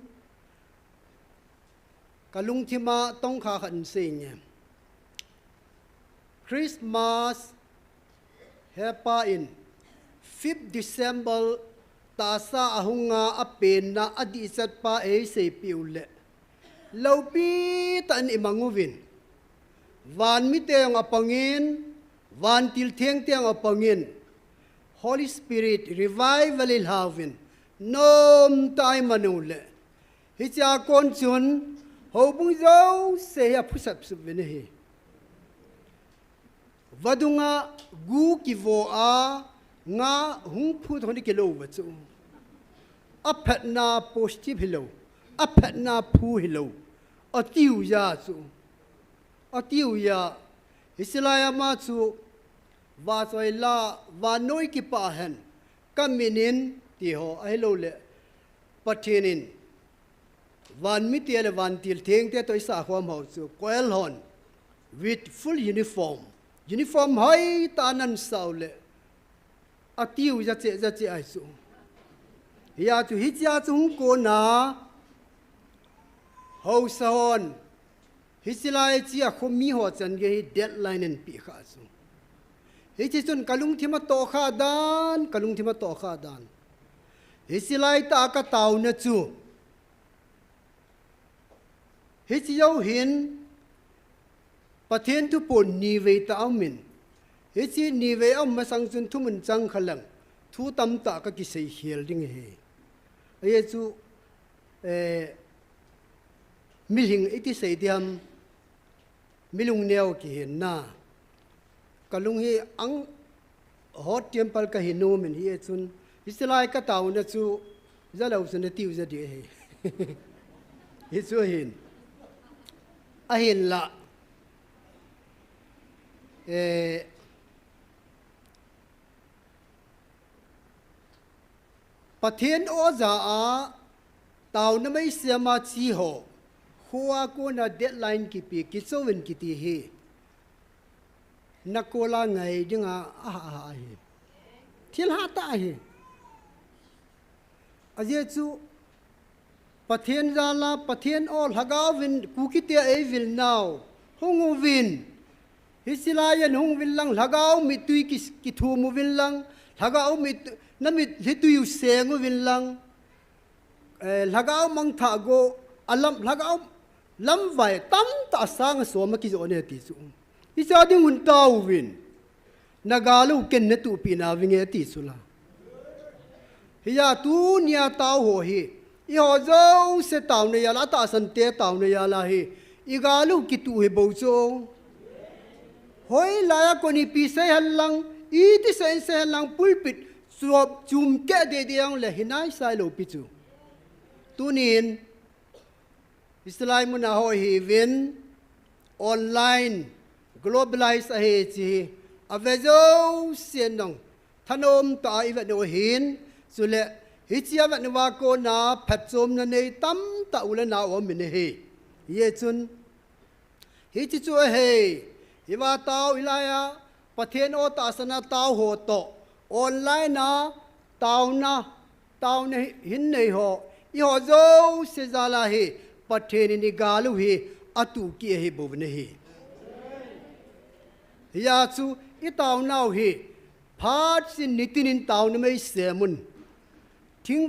kalung thima tong kha khan se nye Christmas hepa in 5 December ta sa ahunga apen na adi sat pa e se piule lopi tan imanguvin van mi te ang apangin van til theng te ang apangin Holy Spirit revival il havin nom tai manule hi cha kon chun ho bung zo se ya phusap su vene hi vadunga gu ki vo a nga hung phu thoni ke lo wa chu aphat na positive hilo aphat na phu hilo atiu ya chu atiu ya islaya ma chu va choi la va noi ki pa hen kaminin ti ho ai lo le pathinin van mi te le van til theng te toi sa khom ho chu koel hon with full uniform hai tanan saule atiu ja che ai chu ya chu hi cha chung ko na ho son hi silai chi a khomi ho chan ge hi deadline en pi kha chu hi chi chun kalung thima to kha dan hi silai ta ka taw na chu hi chi yo hin pathen tu pon ni ve ta min hi chi ni ve am ma sang chun thu mun chang khalang thu tam ta ka ki sei hial ding he ye chu miling iti sei diam milung neo ki hin na kalung hi ang hot temple ka hinu min hi chun islai ka taw na chu zalo sun tiu za de he hi chu hin a hin la pathen oza a Taona Mei siama chi ho huwa ko na deadline ki pi ki chowin ki ti hi nakola ngai dinga a hi thil ha ta hi aje chu pathen zala pathen ol hagawin kuki te e vil now hongu win hisilayan hung vil lang hagaw mi tui ki thu mu vil lang hagaw mi na mi hitu sengu vil lang hagaw mang tha go alam hagaw lam vai tam ta sang so ma ki zo ne ti chu isa ding un taw win nagalu ken ne tu pi na winge ti sula hiya tu nia taw ho hi I ho zo se taw ne ya la ta san te taw ne ya la hi igalu ki tu he bo zo hoi la ya ko ni pi se halang I ti sen se halang pulpit suop chum ke de yang le hinai sai lo pi chu tunin islai mun a ho hi win online globalize a he chi อเวโจเสียนนองทนมตาอีเวโนหินสุเลฮิจิอาเวโนวาโกนาพัดจมนันในตั้มตาอุลนาอมินเฮเยจุนฮิจิจัวเฮฮิวาตาวอิลายาประเทศโอตาสนาตาวโหโตออนไลน์นะตาวในหินในหออีหอโจเซซาลาเฮประเทศนิกาลุเฮอตุกีเฮบุบเนเฮยาซูอีตาวนาวเฮพาดสินนิตินินตาวนไม่เสียมุนทิ้ง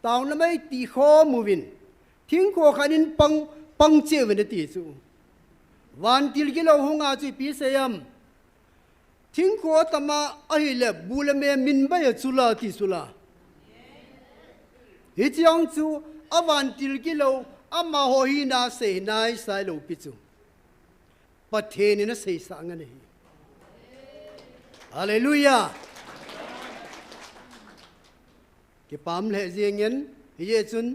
ตาวนไม่ตีโคมูวินทิ้งโคขันินปังเจวินตีซูวันติลกิโลหงอาจูปีเสียมทิ้งโคตมาอหิเลบูเลเมมินใบสุลาติสุลาฮิจิองซูอวันติลกิโลอามาโฮฮีนาเสนายสายโลปิจูประเทศนี้นะเสียสังกันเลยฮาเลลูยาเก็บปั๊มเละเจียงเงินเยซุน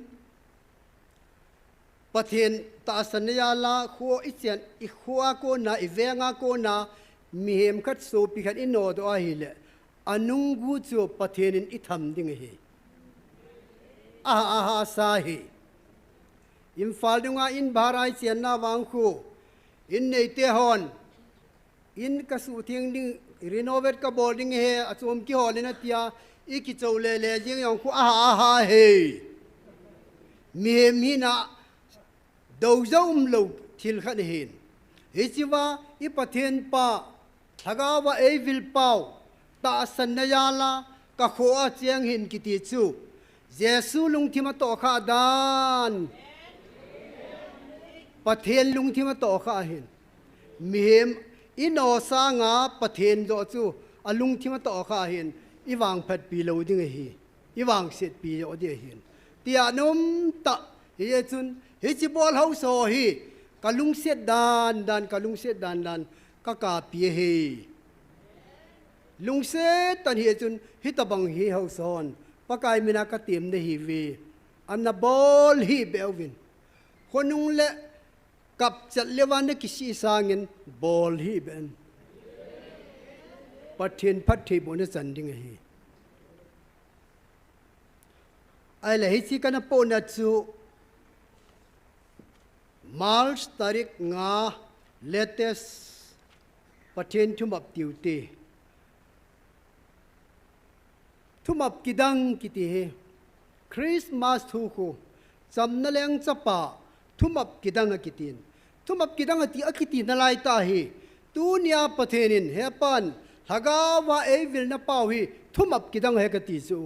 ประเทศตาสัญญาลาขัวอิเจียนอีขัวโกนาอีเวงาโกนามีเหมขัดโซปิขัดอินโนตัวอาฮิเลอนุงกูจูประเทศนี้อิทำดิ่งเฮอาฮาซาเฮอินฟาลดุงาอินบาราเจียนนาวังคูอินเนเตฮอนอินกสูทิงดิ่งรีโนเวทกับโบลดิ้งเฮอสมกิฮอลนะที่อีกิโจเลเลจิงยองคูอาฮาเฮมีนะดาวจะลูกทิลขันเห็นเฮจิว่าอีประเทศป้าถ้าก็ว่าเอวิลเป้าตาสัญญาลากะโคอาเจียงเห็นกิติจูเยซูลุงที่มาต่อข้าดานประเทศลุงที่มาต่อข้าเห็นมีเหมอินอสางาประเทศโดจูอลุงที่มาต่อข้าเห็นอีวางพัดปีโลดิ้งเฮอีวางเสร็จปีโลเดียเห็นที่อนุมตะเฮจุนเฮจิบอลเฮาโซฮีกะลุงเสร็จดานกะลุงเสร็จดานกะกาปีเฮลุงเสร็จตันเฮจุนฮิตบังเฮเฮาซอนปะกายมินากะเตียมเนฮีเวอันนาบอลฮีเบลวินคนนุงเละกับจัดเลวันเนกิซีสางินบอลฮีเบนประเทศพัดเทบนสันดิงเฮไอละฮิซิกันปนัดซูมาลส์ตาริกงาเลเตสประเทศทุ่มอับติวเตทุ่มอับกิดังกิติเฮคริสต์มาสทูโคจำนั่งเลงจับปะทุ่มอับกิดังกิตินทุ่มอับกิดังติอกิตินอะไรตาเฮตูเนียประเทศนินเฮปันหากว่าเอวิลนาเป้าฮีทุ่มอับกิดังเฮกติสู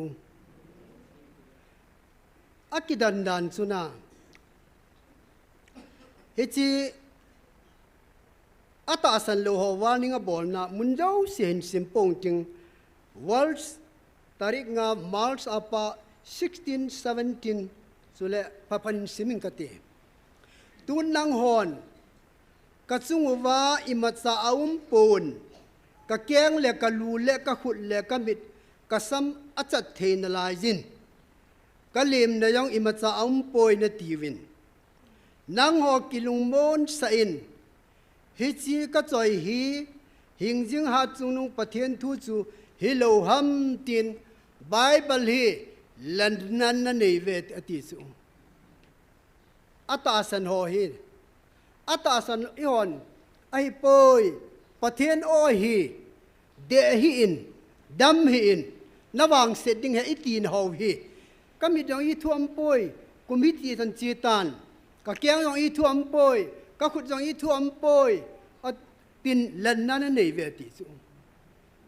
อากิดันดันสุนาเฮจิอาตาสันโลหวานิงบอลนามุนเจ้าเสียนสิมปงจิงวอลส์ตาริกงามาลส์อาปา16-17สุเลพพันสิมิงกติตุนนังฮอนกัดซุงวาอิมัตสาอุมปูนกะแกงเลกะลูเลกะขุดเลกะมิดกะซัมอัจัดเทนลายจินกะเลมนายองอิมัตสาอุมปอยนตีวินนางหอกิลุงมอนสะอินฮิจีกะจอยฮีหิงจิงหาจุงนุงประเทศทูจูฮิโลฮัมตินไบเบิลฮีลันนันนันเนเวตอติสูอัตาสันหอฮีอัตาสันอิฮอนไอปอยประเทศโอฮีเดฮีอินดัมฮีอินนวางเสร็จดิ้งเฮอิตีนหอฮีก็มีดองอีท่วมปอยกุมิตีทันจีตันก็แก้งดองอีท่วมปอยก็ขุดดองอีท่วมปอยตินลันนันเนเวติสู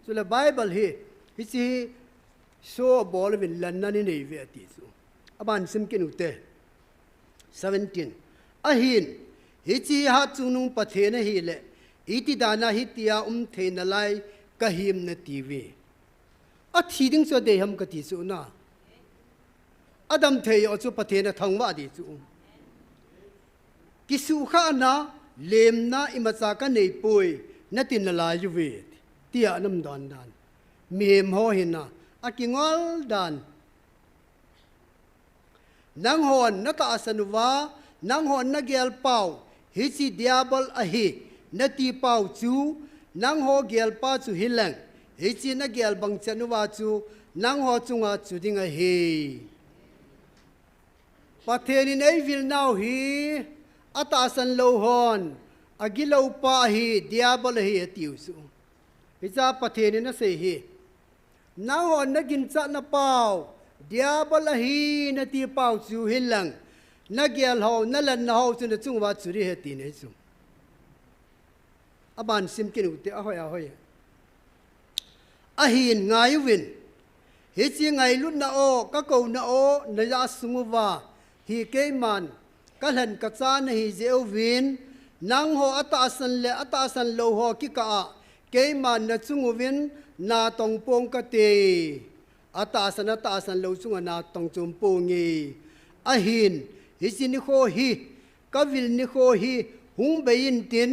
สุลไบเบิลฮีฮิซีโซบอลวินลันนันเนเวติสูอบันซิมกินุเต17อหินฮิจีหาจุนุงประเทศฮีเลอิติดานาฮิติยาเทนไลกะหิมนตีวีอทีดิงโซเดหัมกติสูนาอดัมเทยอจุประเทศทังวาดิสูกิสุขานาเลมนาอิมาจากะเนปุยนตินลายยูเวติยานัมดอนดานมีเฮมโฮเฮนาอากิงอลดานนางฮอนนัตอาสนุวานางฮอนนักเกลเป้าฮิซิเดียบลอหินตีเป้าจู nang ho gel pa chu hilang hi chi na gel bang chanuwa chu nang ho chunga chu dinga hi patheni nei vil nau hi ata san lo hon agilo pa hi diabol hi tiu su hi cha patheni na se hi nang ho na gin cha na pau diabol hi na ti pau chu hilang na gel ho na lan na ho chu na chungwa chu ri he ti nei chu aban sim kin te a hoi a hin ngai win hi chi ngai lut na o ka ko na o na ya sunguwa hi ke man ka hlan ka cha na hi zeu win nang ho ata san lo ho ki ka ke man na chungu win na tong pong ka te ata san lo chunga na tong chum pongi a hin hi chi ni kho hi ka vil ni kho hi hung bein tin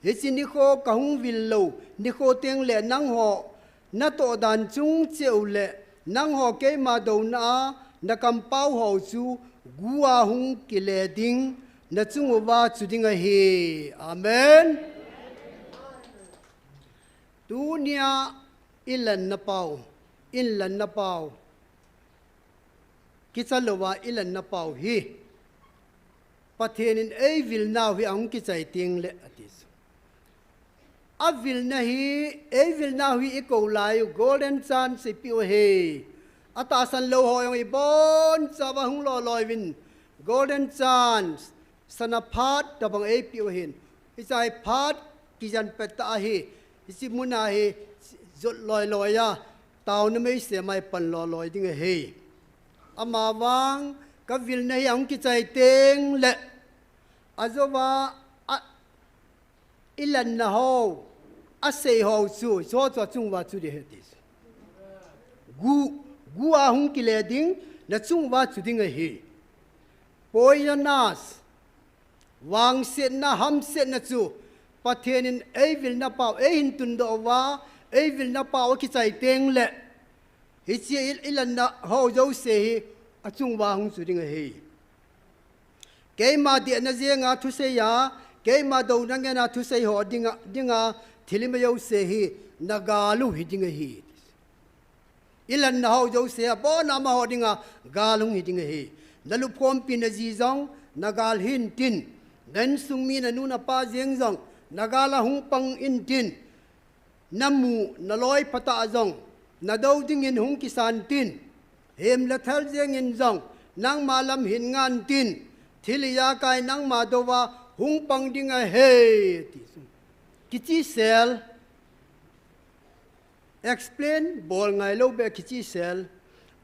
hi chi ni kho ka hung vil lo ni kho teng le nang ho na to dan chung cheu le nang ho ke ma do na kam pau ho chu guwa hung ki le ding na chung wa chu ding a hi amen dunia ilan na pau in lan na pau ki chalowa ilan na pau hi pathenin ei vil na hi ang ki chai ting le atis a vil na hi ei vil na hi iko lai golden chance pi o he ata san lo ho yong ibon chawa hung lo loi win golden chance sana phat da bang ei pi o hin i chai phat ki jan peta hi isi muna hi zot loi ya Taona Mei se mai pan loi ding he ama wang ka vil na yang ki chai teng le azowa ilan na ho a se ho chu so chung wa chu de he tis gu a hung ki le ding na chung wa chu ding he poisonous wang se na ham se na chu pathenin ei vil na pau ei hin tun do wa ei vil na pau ki chai teng le hi chi ilan na ho zo se hi a chung wa hung chu ding he ke ma di na zenga thu se ya ke ma do na nga na thu se ho dinga thilima yo se hi nagalu hi dinga hi ilan na ho zo se bo na ma ho dinga galung hi dinga hi nalu phom pin na ji zong nagal hin tin dan sung mi na nu na pa jeng zong nagala hung pang in tin namu naloi phata zong na do ding in hung kisan tin hem la thal jeng in zong nang malam hin ngan tin thiliya kai nang ma do wa hung pang ding a he ti kichi sel explain bol ngai lo be kichi sel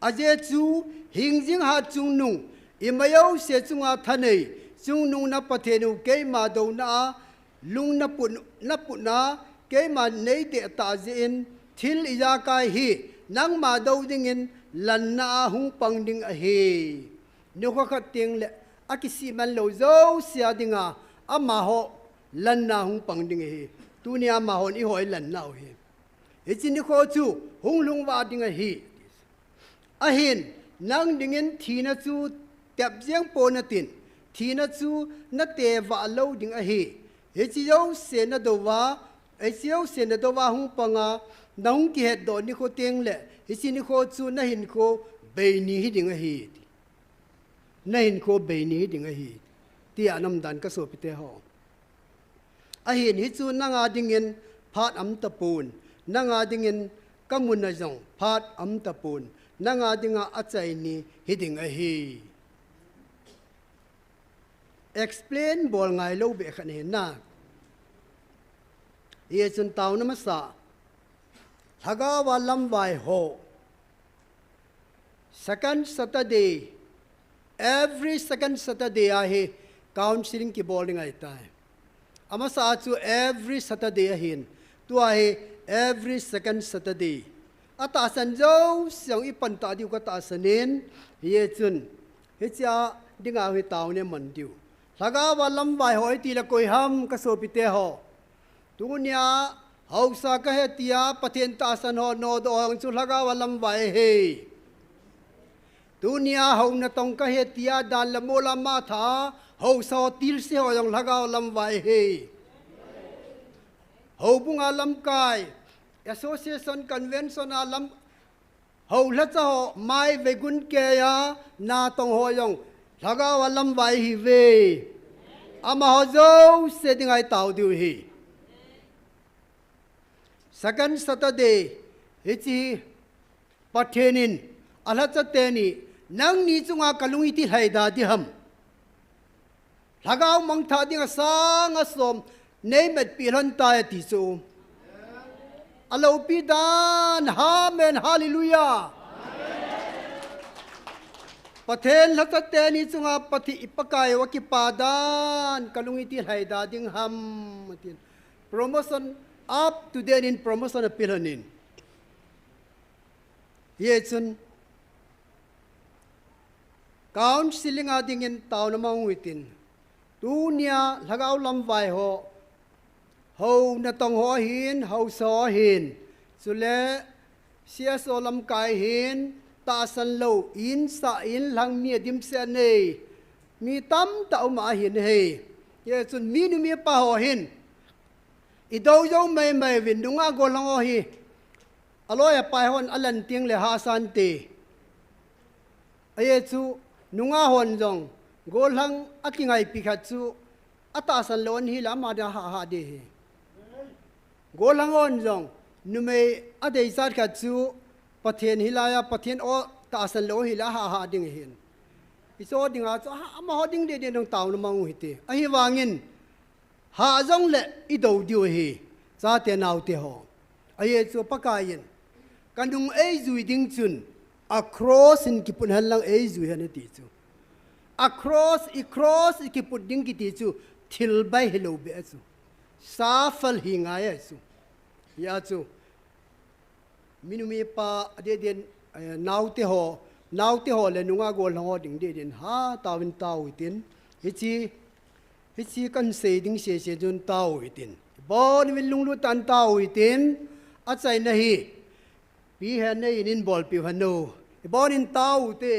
aje chu hing jing ha chung nu imayo se chunga thanei chung nu na pathenu ke ma do na lung na pu na ke ma nei te ta jin thil iya kai hi nang ma do ding in lan na hung pang ding a he no kha khat ting le akisi man lo zo sia dinga ama ho lan na hung pang ding he tunia ma hon i hoi lan na he e chin ni kho chu hung lung wa ding a hi a hin nang ding in thina chu tap jeng po na tin thina chu na te wa lo ding a hi e chi yo se na do wa e chi yo se na do wa hung panga nang ki het do ni kho teng le e chin ni kho chu na hin kho be ni hi ding a hi na hin kho be ni hi ding a hi ti anam dan ka so pite ho a hin hi chu na nga ding in phat am ta pun na nga ding in kamun na jong phat am ta pun na nga dinga a chai ni hi ding a hi explain bol ngai lo be khan he na ye chun taw na ma sa thaga wa lam vai ho second Saturday every second Saturday a he counseling ki bowling ai ta ama sa chu every Saturday a hin tu a he every second Saturday ata san zo siang i pan ta diu ka ta sanin ye chun he cha dinga wi taw ne man diu thaga wa lam vai hoi ti la koi ham ka so pite ho tunia hausa ka he tia pathen ta san ho no do hong chu thaga wa lam vai he tunia hong na tong ka he tia dan la mo la ma tha ho so til se ho yong thaga wa lam vai he hầu bung alam kai association convention alam hầu lát cho họ mai về gun kê ya na tông ho yong laga alam vai hi về ama ho zo se ding ai tàu điều hi second Saturday hichi pathenin ala cha te ni nang ni chunga kalungi ti haida di ham lagaw mang tha ding sang asom nei met pilon ta ti chu alo pi dan amen hallelujah pathen la cha te ni chunga pathi ipakai wa ki padan kalungi ti haida ding ham tin promotion up to date in promotion of pilonin yechun counseling ading in Taona Mei witin tunia lagaw lam vai ho ho na tong ho hin ho so hin sule CSO lam kai hin ta san lo in sa in lang ni dim se nei mi tam ta ma hin he yechun mi nu mi pa ho hin idau yo mai mai vin dunga go lang ho hi aloya pai hon alan ting le ha san te aye chu nunga hon jong gol hang akingai pikhat chu ata san lon hi lama da ha de he gol hang on jong nume adei zat khat chu pathen hilaya pathen o ta san lo hi la ha ding hin iso dinga chu ama ho ding de de dong taw na mangu hi te a hi wangin ha jong le idau diu hi za te naw te ho aye chu pakayin kanung ei zui ding chun across in kipun halang ei zui han ti chu across ikiput ding ki ti chu thil bai hello be chu safal hinga ya chu ya chu minumi pa ade den naw te ho le nunga gol ho ding de den ha tawin taw tin hichi kan se ding se jun taw tin bon min lunglu tan taw tin a chai na hi pi han nei in bol pi hanu bon in taw te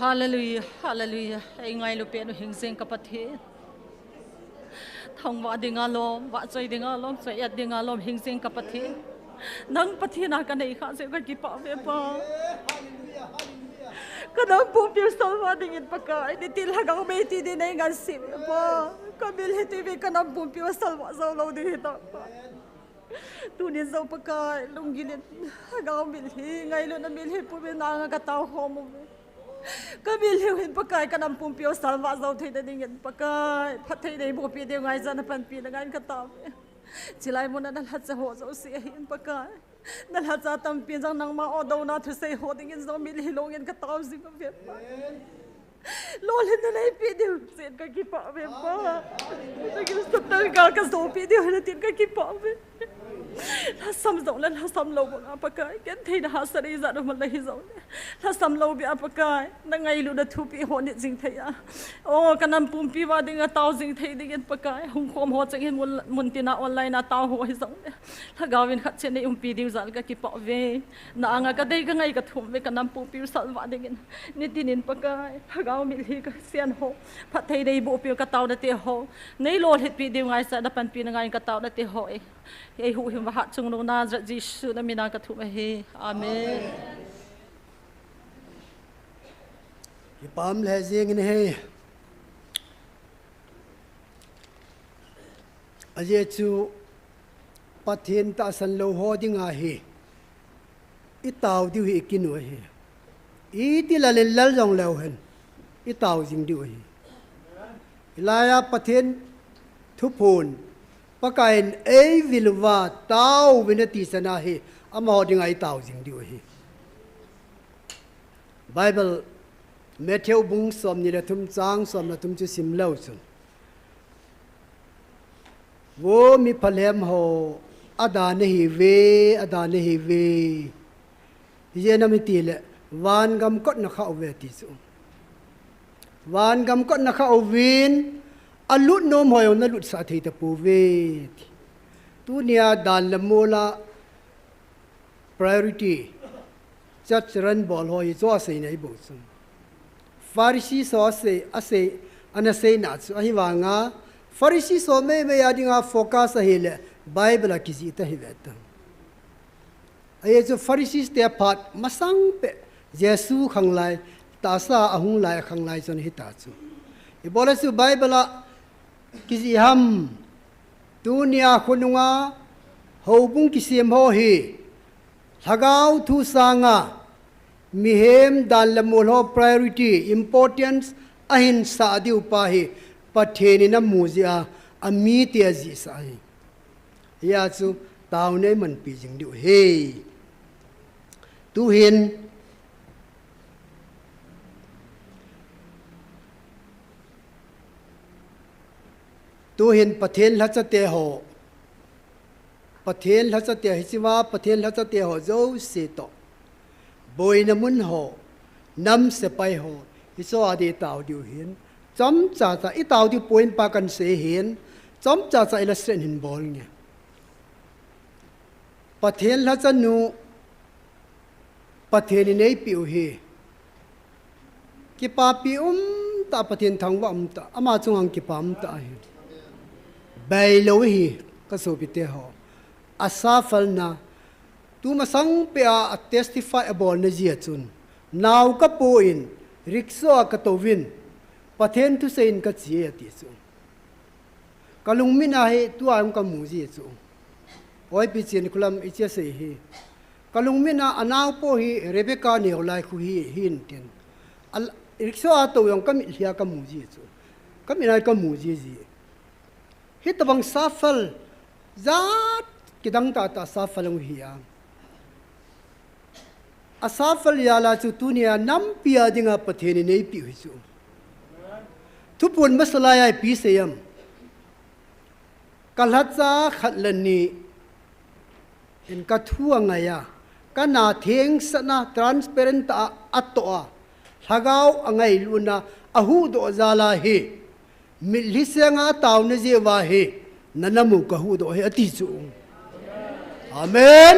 Hallelujah, hallelujah. Ai ngai lu pe nu hing seng ka pathe. Thong wa dinga lom, wa choi dinga lom, choi at dinga lom hing seng ka pathe. Nang pathe na ka nei kha se ka ki pa ve pa. Kadang pum piu salwa dingin pakai ni til hagang me ti di nei ngan sim pa. Kamil heti ve kanam pum piu salwa zo lo di ta pa. Tu ni zo pakai lungin hagang mil hi ngai lo na mil hi pu be na nga ka tao homo. Kamil hin pakai kanam pum piu salwa zo thei da dingin pakai phathei nei bo pi de ngai zan pan pi na ngai ka tao. Chilai mo na hat sa ho zo si hin pakai. Nal hat sa tam pi jang nang ma o do na thu sei ho dingin zo mil hi longin ka tao si pa ve pa. Lol hin na nei pi de sen ka ki pa ve pa. Dingin sa ta ka zo pi de hin tin ka ki pa ve. La sam zo lan la sam lo ba pakai ken thei na ha sari za do mal hi zo. La sam lo bi apakai na ngai lu da thu pi ho ni jing thei a. O kanam pum pi wa ding a taw jing thei ding pakai hung khom ho chang hin mun tina online a taw ho hi zo. La gawin khat chen nei pi diu zal ka ki pa ve. Na anga ka dei ka ngai ka thum ve kanam pum pi sal wa ding ni tinin pakai. La gaw mi hi ka sian ho. Phat thei dei bo pi ka taw da te ho. Nei lo het pi diu ngai sa da pan pi na ngai ka taw da te ho. Ei hu him wa chung no na Jesu na mina ka thu he. Amen. Ki pam le jing ni he aje chu pathin ta san lo ho dinga he I taw diu hi kinu he I ti la le lal jong lo hen I taw jing diu he ilaya pathin thu phun pakain ei vilwa taw vinati sana he ama ho dinga I taw jing diu he Bible Matthew bung som ni la thum chang som la thum chu sim lo chun wo mi phalem ho ada nahi ve ye na mi ti le wan gam kot na kha ve ti chu wan gam kot na kha ovin alut nom hoyo na lut sa thei ta pu ve tu nia dan la mola priority church ran bol hoi zo sei nei bo chu Pharisee so say ase anase na chu ahi wanga Pharisee so me ya dinga focus hele Bible kizi ta hiweta aye chu Pharisee te phat masang pe Jesu khanglai ta sa ahung lai khanglai chon hita chu I bola su Bible kizi ham dunia khununga hobung kisem ho hi thagau thu sanga Mihem dan lamul ho priority importance ahin sa di upahi patheni na muzia ami te ji sai ya chu taw nei man pi jing diu he tu hin pathen la cha te ho pathen la cha te hi chiwa pathen la cha te ho zo se to Boy na mun ho nam se pai ho iso adi taw diu hin chom cha cha I taw diu point pa kan se hin chom cha cha ila sen hin bol nge pathen la cha nu pathen nei piu hi ki pa pi ta pathen thang wa ta ama chung ki pam ta hi bai lo hi ka so pi te ho asafal na tu masang pe a testify abol na zia chun naw ka po in rikso ka tovin pathen tu sein ka chi ati chu kalung mina he tu am ka mu ji chu oi pi chen kulam iche se hi kalung mina anaw po hi Rebecca ne olai khu hi hin ten al rikso a to yong kam hia ka mu ji chu kam ina ka mu ji ji hi tabang safal zat kidang ta safal ng hiya Asafal yala chu tunia Nampi Adia patheni nei pi hu chu thupun masalaya pi seyam kalhatsa khatlani in ka thuwa ngaya kana theng sana transparent atwa thagau angai luna ahu do zala he milhisenga tauna je wa he nanamu ka hu do he ati chu amen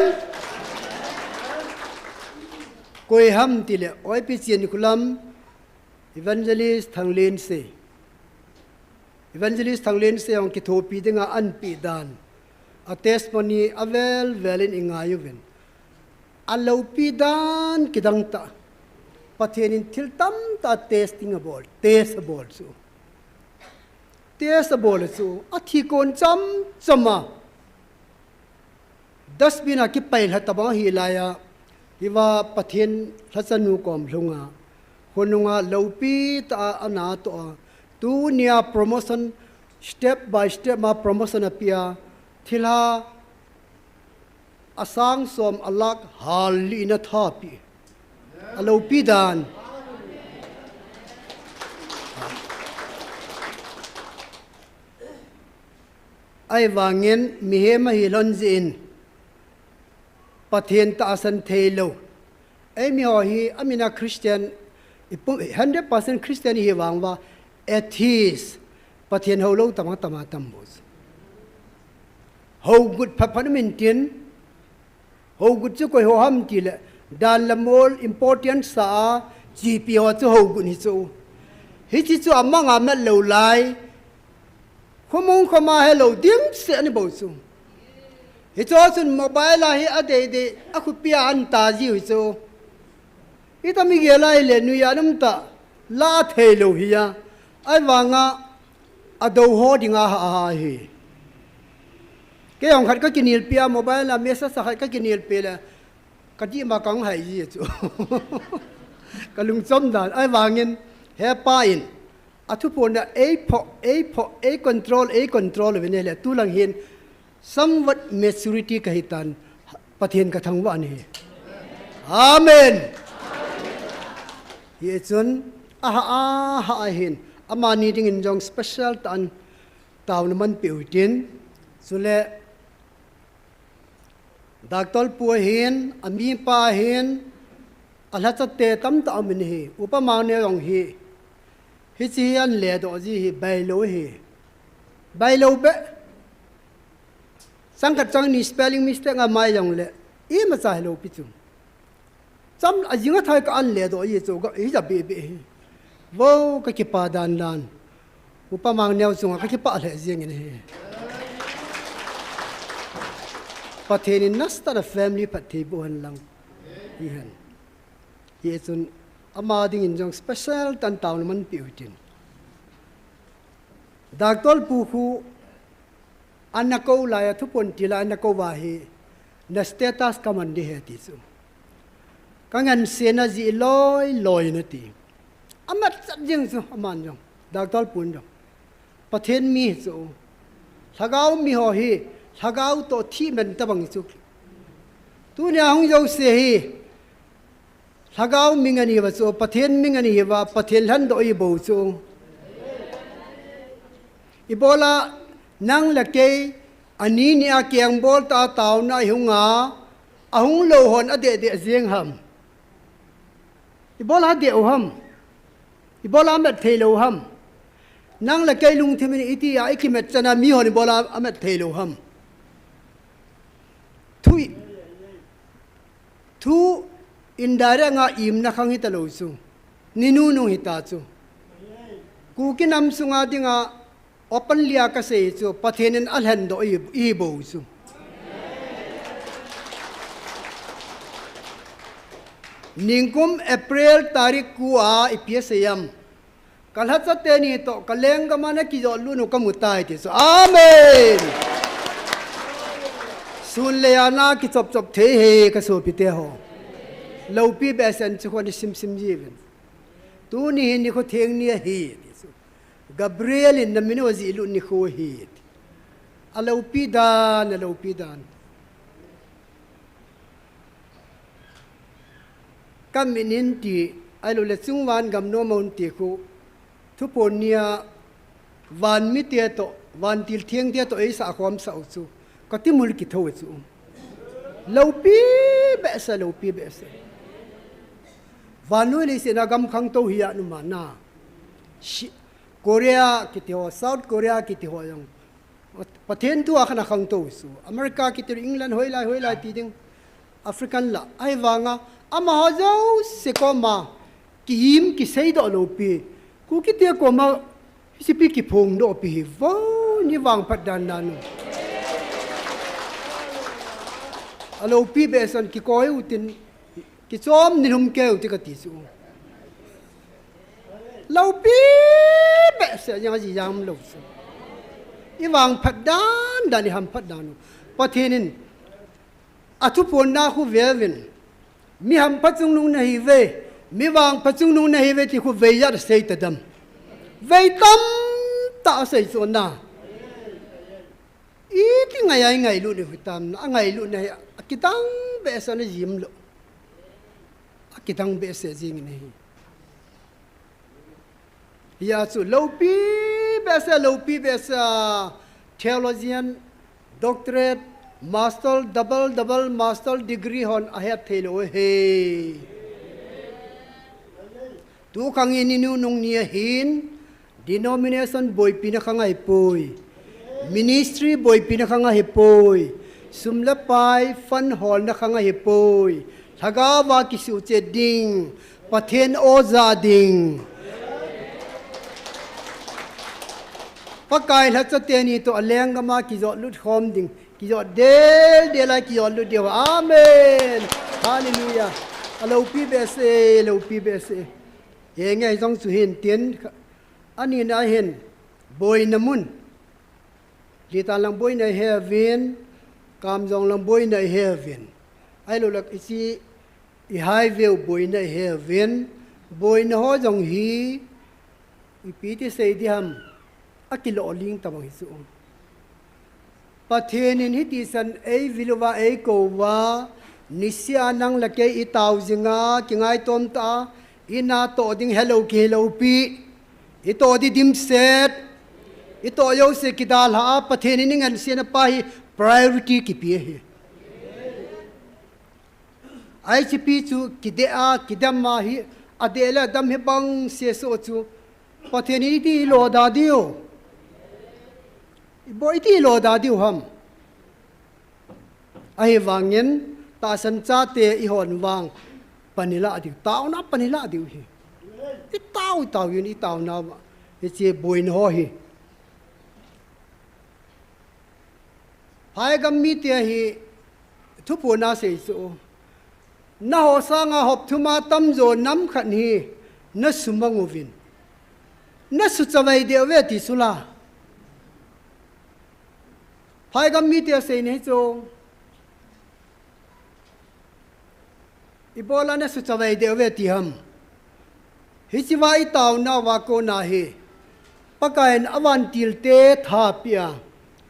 Koi ham tile oi pi chen kulam evangelist thanglin se evangelist thanglin se ong ki thopi dinga an pi dan a testimony avel velin ingayuven allo pi dan kidang ta pathenin thil tam ta testing abol test abol su test abol su athi kon cham chama dasbina ki pail hataba hilaya hiwa pathen thasanu kom lunga honunga lopi ta ana to tu nia promotion step by step ma promotion apia thila asang som alak hali na thapi alopi dan ai wangin mihema hilonjin pathen ta asan thelo ai mi ho hi amina Christian 100% Christian hi wangwa atheist pathen ho lo tama tambos ho good phapamin tin ho good chu koi ho ham ti le dan lamol important sa gp ho chu ho good ni chu hi chi chu amanga ma lo lai khomong khoma hello dim se ani bo chu hi chu sun mobile la hi ade de aku pia an ta ji hu chu ita mi ge lai le nu ya nam ta la thelo hi ya ai wanga ado ho dinga ha hi ke ong khat ka kinil pia mobile la message sa khat ka kinil pe la ka ji ma kang hai ji chu ka lung chom dan ai wangin he pa in athu pon na a control ve ne le tu lang hin somewhat maturity ka hitan pathen ka thangwa ni amen ye chun ha hin amani ding in jong special tan tauna man peutin sule daktol pu hin ami pa hin alhachate tam ta amin hi upama ne rong hi hi chi an le do ji hi bailo be sangkat chang ni spelling mistake a mai jong le e ma cha hello pi chu cham ajinga thai ka an le do ye chu ga e ja be wo ka ki pa dan lan upama ne chu ka ki pa le jing ni patheni nasta the family pathi buhan lang ihan ye chun ama ding in jong special tan taun man piutin daktol pu khu anako la ya thupon tila anako wa hi na status kaman de he ti chu kangan sena ji loi na ti amat chat jing chu aman jong daktol pun jong pathen mi chu thagau mi ho hi thagau to thi men ta bang chu tu nya hung jo se hi thagau mingani wa chu pathen mingani wa pathen han do i bo chu ibola nang la ke ani ni a kyang bol ta taw na hunga ahung lo hon ade de jeng ham ibola de o ham ibola met thelo ham nang la ke lung thimini iti a ikimet chana mi hon ibola amet thelo ham thu indare nga im na khang hitalo su ninu nu hita chu kuki nam sunga dinga open lia ka se chu pathenen alhan do i bo su ningkum april tarik ku a ipiasayam kalhatsa te ni to kalenga mana ki jo lu nu kamutai ti so amen sun le ana ki chop chop the he ka so pite ho lo pi be san chu ko ni sim jiven tu ni ko theng ni hi Gabriel in the minozi lu ni ko hi alo pi dan kam minin ti alo le chungwan gam no mon ti ko thu ponia van mi te to van til thieng te to ei sa khom sa chu ka ti mul ki tho chu lo pi be sa vanu ni se na gam khang to hi anu ma na Korea ki ti ho South Korea ki ti ho yong pathen tu akhana khang to su America ki ti England hoilai ti ding African la ai wanga ama ho jo se ko ma กิมกิเซยดอโลปีกูกิเตียกมาสิปีกิพงดอปีว้านี่วางพัดดันนันอโลปีเบสันกิโกยอุตินกิจอมนิหุมเกลติกติสูเราปีเบสยังจียามลูกอีวางพัดดันดานิหัมพัดดันปะเทนินอาทุพนนาคูเววินมีหัมพัดจุงนุนหิเวมีวางพัดจุงนุนหิเวที่คูเวียดเซตดัมเวตัมตาเซยส่วนนาอีที่ไงลุนี่หุตามนะไงลุนี่กิตังเบสนะยิมลุกิตังเบสจิงนี่ยาสุโลปีเบสtheologian doctorate master double master degree hon ahet thelo he tu khangi ni nu nung ni hin denomination boy pina khangai poi ministry boy pina khangai poi sumla pai fan hall na khangai poi thaga wa kisu che ding pathen oza ding pakai la chateni to aleng ma ki zo lut khom ding ki zo de la ki zo lut de amen hallelujah alo pi be se ye ngai jong su hin tien ani na hen boy namun li ta lang boy na heaven kam jong lang boy na heaven ai lo lak isi I hai view boy na heaven boy na ho jong hi ipi ti sei di ham akilo ling tamang hisu pathenin hiti san ei viluwa ei ko wa nisya nang lake itaw jinga kingai tom ta ina to ding hello pi ito di dim set ito yo se kidal ha pathenin ngan siana pa hi priority ki pi he ai chi pi chu kidea kidam ma hi adela dam he bang se so chu pathenin ti lo da dio boy ti lo da diu ham ai wangin ta san cha te I hon wang panila diu tauna panila diu hi I tau yin I tau na I che boy no hi hai gam mi te hi thu pu na se so na ho sa nga hop thu ma tam zo nam khan hi na sumangovin na su chawai de we ti sula hai gam mi te se nei chong ibola na su chawai de we ti ham hi chi wai taw na wa ko na he pakain awan til te tha pia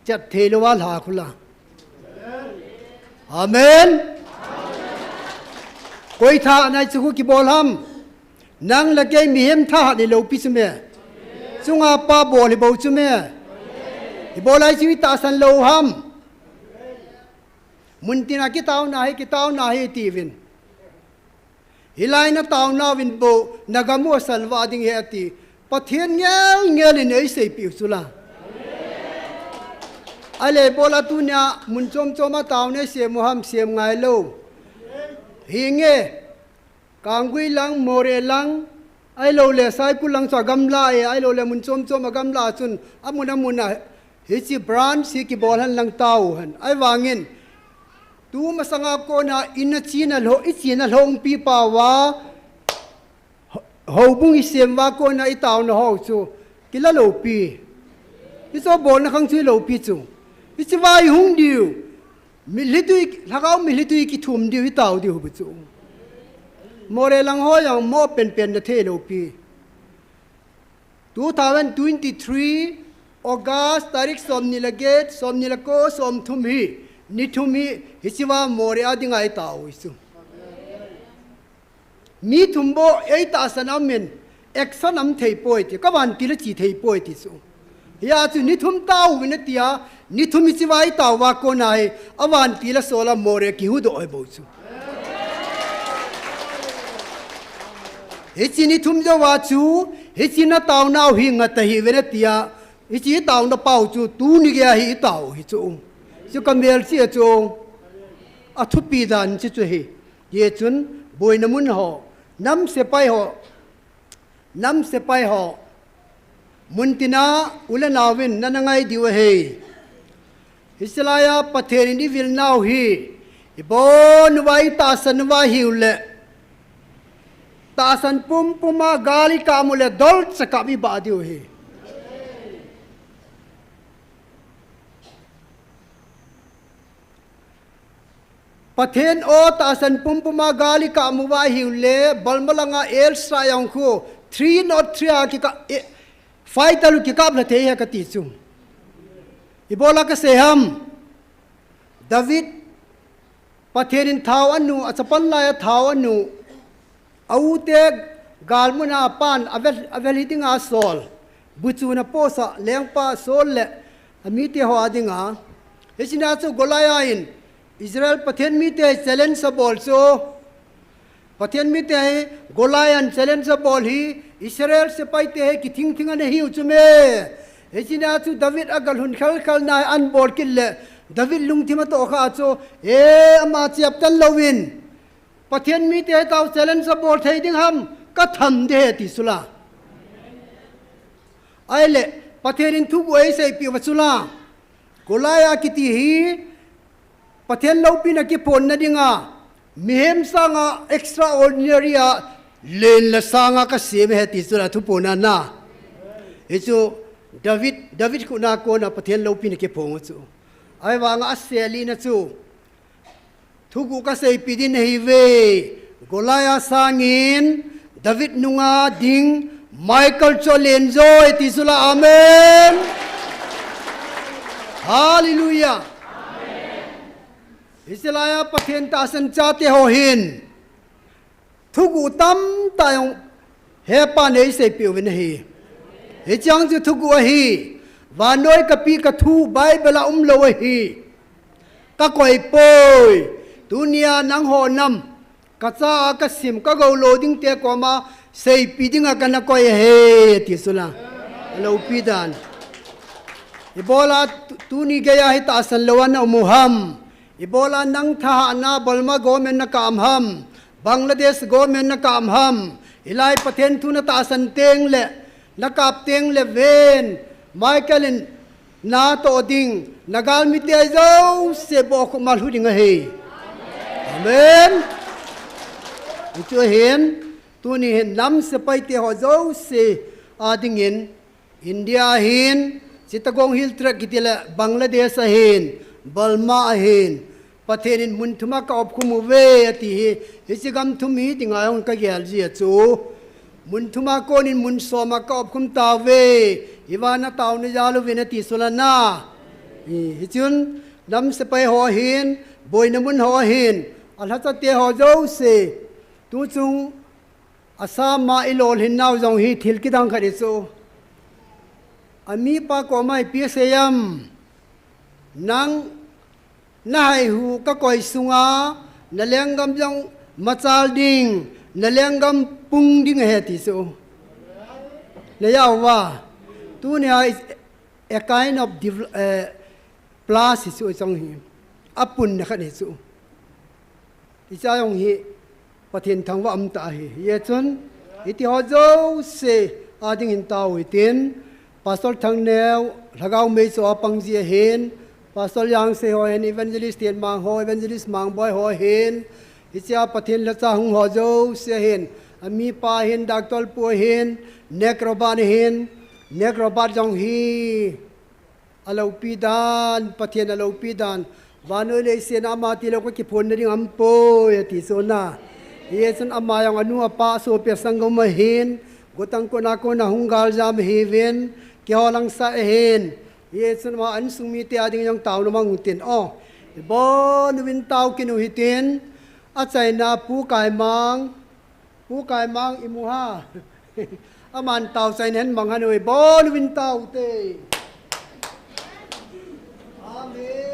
chat thelo wal ha khula amen koi tha nai chu ki bol ham nang la ke mi hem tha ni lo pi sume chunga pa bol hi bo chume ibolai chi ta san lo ham muntina ki taw na hi tivin hilai na taw na win bo nagamu salwa ding he ati pathian ngel in ei sei pi sula ale bola tu nya mun chom taw ne se moham sem ngai lo hinge kangui lang more lang ai lo le sai ku lang sa gamla ai lo le mun chom gamla chun amuna hi chi brand si ki bol han lang tau han ai wangin tu masanga ko na ina china lo I china long pi pa wa ho bung isem wa ko na I taw na ho chu kila lo pi I so bol na khang chui lo pi chu I chi wai hung diu mi litui ki thum diu I taw diu bu chu more lang ho yang mo pen na the lo pi 2023 August tarik som nila get som nila ko som thumhi ni thumhi hisiwa more adingai taw isu mi thumbo ei ta sanamen action am thei poiti ka wan tila chi thei poiti su ya chu ni thum taw winatia ni thumi chiwai taw wa ko nai awan tila sola more ki hu do oi bo chu hichi ni thum jo wa chu hichi na taw naw hi ngata hi winatia ichi taw na pau chu tu ni ge hi taw hi chu kamel chi chu a thu pi dan chi chu hi ye chun boi na mun ho nam se pai ho nam se pai ho muntina ulanawin nanangai diwa hei Isilaya patherin di vil now hi ibon wai tasan wa hiule tasan pum puma gali kamule dol sakabi ba diu hi Pathen o tasan pum puma gali kamu wa hiule balmalanga el sayang khu 3 not 3 ki ka fight alu ki kap la the ya ka ti chu Ibola ka seham David patherin thau anu achapan la thau anu aute galmuna pan avel hitinga sol buchuna posa lengpa sol le amite ho adinga esina chu golaya in Israel pathen mite challenge sa bol so pathen mite golayan challenge sa bol hi Israel se paite he ki thing ane hi uchume Ejina tu David agal hun khal na an bol kille David lung thima to kha cho ama chiap tan lowin pathian mi te taw challenge sa bol thei ding ham ka tham de ti sula aile pathian thu boi sei pi wasula golaya kiti hi pathian lo pi na ki pon na dinga mihem sanga extraordinary len la sanga ka sem he ti sula thu pona na echo David kuna ko na pathian lo pi na ke phong chu ai wa nga aseli na chu thugu ka sei pi din hi ve golaya sangin David nunga ding Michael Cholenzo ti sula amen hallelujah amen Isilaya pathian ta san cha te ho hin thugu tam ta yong he pa nei sei pi wen hi He chang ju thugu hi wa noi ka pi ka thu bible lo hi ka koi poi dunia nang ho nam ka cha ka sim ka go loading te ko ma sei pi dinga kana koi he ti sula lo pi dan ibola tu ni ge ya hi ta san lawan muham ibola nang tha na balma government na kam ham Bangladesh government na kam ham ilai pathen thu na ta san teng le nakap teng le ven Michaelin na to ding nagal mi te zo se bo ko mal hu ding he amen itu hen tu ni hen nam se pai te ho zo se ading in India hen Chittagong Hill Track kitila Bangladesh hen Burma hen pathenin mun thuma ka op khumu ve ati he isigam thumi tinga ong ka gel ji chu mun thuma konin mun soma ka op khum ta ve iwana taw ni jalu vinati sulana hi chun nam se pai ho hin boina mun ho hin alha cha te ho zo se tu chung asam ma ilol hin naw jong hi thil ki dang khari chu ami pa ko mai pi se yam nang nai hu ka koi sunga nalengam jong machal ding nalengam pung ding he ti so le ya wa tu ne a kind of plus is song hi apun na kha ne su ti cha yong hi pathen thang wa am ta hi ye chun iti ho zo se ading in taw itin pastor thang neu lagaw me so apang ji hen pastor yang se ho hen evangelist ten mang ho evangelist mang boy ho hen icha pathen la cha hung ho zo se hen ami pa hen doctor po hen necroban hen necrobat jong hi alo pidan pathen alo pidan vanoi le se na ma ti lo ko ki phon ring am po ti so na yesun ama yang anu apa so pe sangom ma hen gotang ko na hungal jam heven ki holang sa hen yesun ma an sumi te ading yang taw mang tin o bon win taw kinu hitin achai na pu kai mang imuha aman taw sai nen mang hanoi bon win taw te amen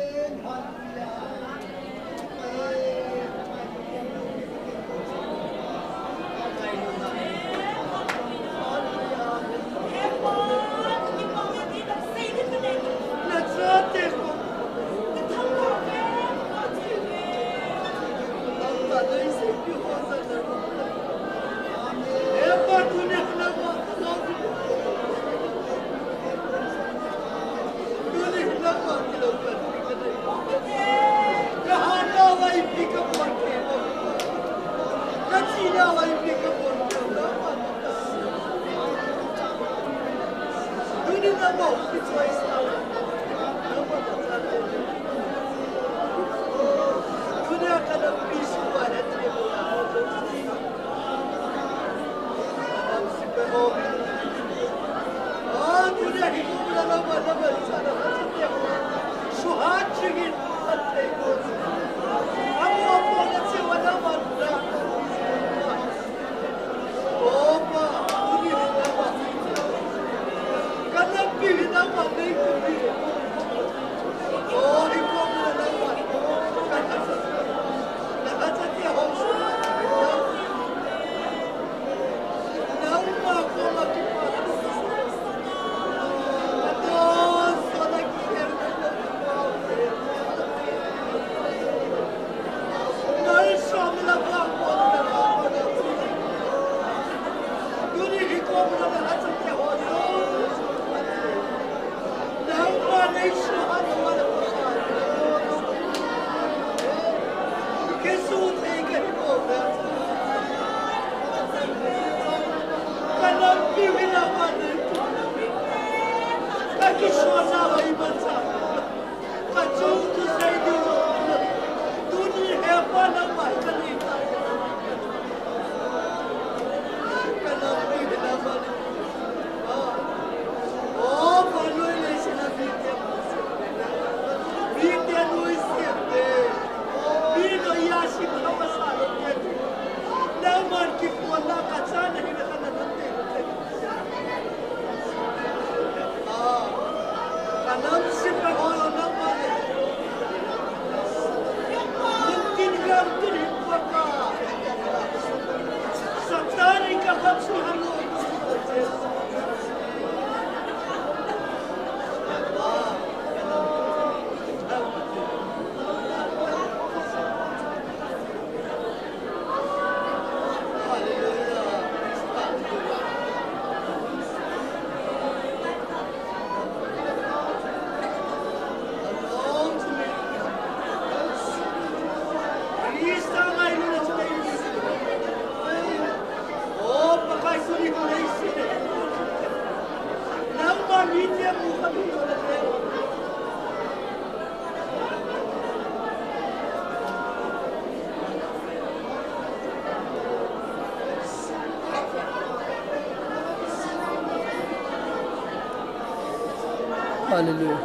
Hallelujah.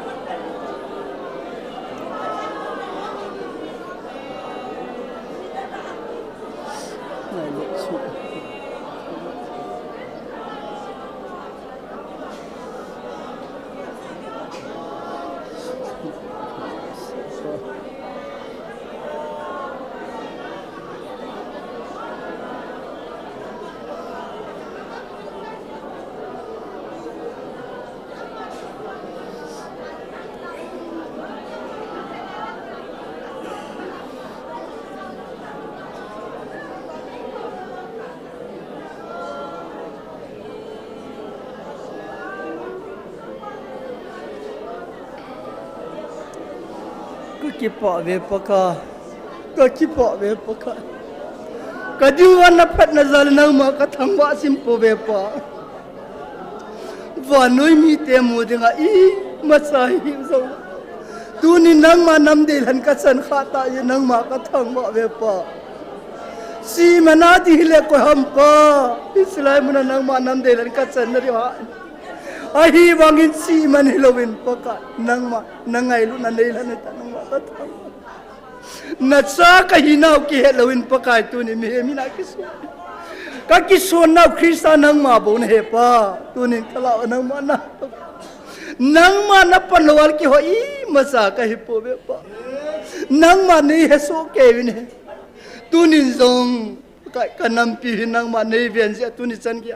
Kipa ve paka, ka kipa ve paka. Kajuan na phat na zal na ma ka thangwa simpo ve pa. Vanoi mi te mu dinga I masai so. Tu ni nang ma nam de lan ka san khata ye nang ma ka thangwa ve pa. Si mana di le ko ham pa. Islai mun nang ma nam de lan ka san na ri ha. Ahi bangin si man hilowin paka nang ma nangai lu na nei lan ta nang ma ka thang. Na sa ka hinaw ki helowin paka tu ni mi na kisu. Ka kisu na Krista nang ma bon he pa tu ni kala nang ma na panwal ki ho I masa ka hi po be pa. Nang ma ni he so ke win he. Tu ni zong ka nampi nang ma nei ven se tu ni san ki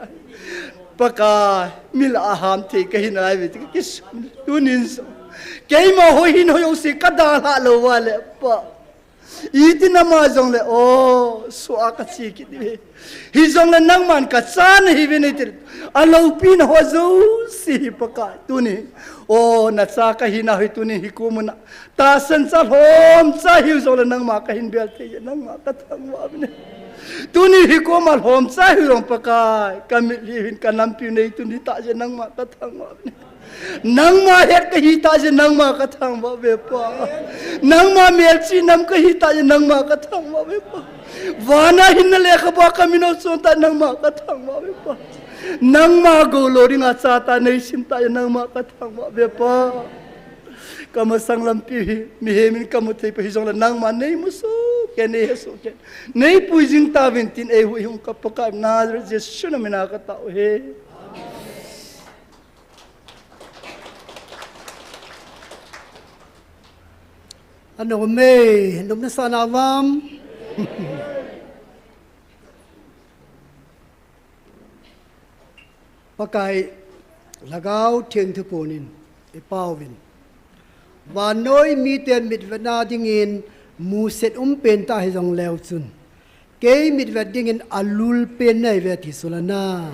paka mila aham the ka hinai ve kisu tu ni zong. Kay mo ho hin ho yung si kadala lo wale pa. iti nama jong le o suwa ka chi ki di hi jong le nang man ka chan hi vinitir alo pin ho zo si paka tuni o na cha ka hina hi tuni hi kumuna ta san cha hom cha hi jong le nang ma ka hin bel the nang ma ka thang wa ne tuni hi ko mal hom cha hi rong paka kam li hin ka nam pi nei tuni ta je nang ma ka thang wa ne nang ma het ka hi ta je nang ma ka thang wa be pa nang ma mel chi nam ka hi ta je nang ma ka thang wa be pa wana hin le kha ba ka mino so ta nang ma ka thang wa be pa nang ma go lo ring a cha ta nei sim ta je nang ma ka thang wa be pa kama sang lam pi mi he min kamu thei pa hi jong la nang ma nei mu so ke nei so ke nei pu jing ta vin tin e hu hum ka pa ka na je shuna mina ka ta he ano Mei nôm na sana lam pakai lagau thieng thu ponin e pawin và nói mi tiền mít vật na dingin mu set pen ta hay dòng leo chun cái mít vật dingin alul pen này về thì solana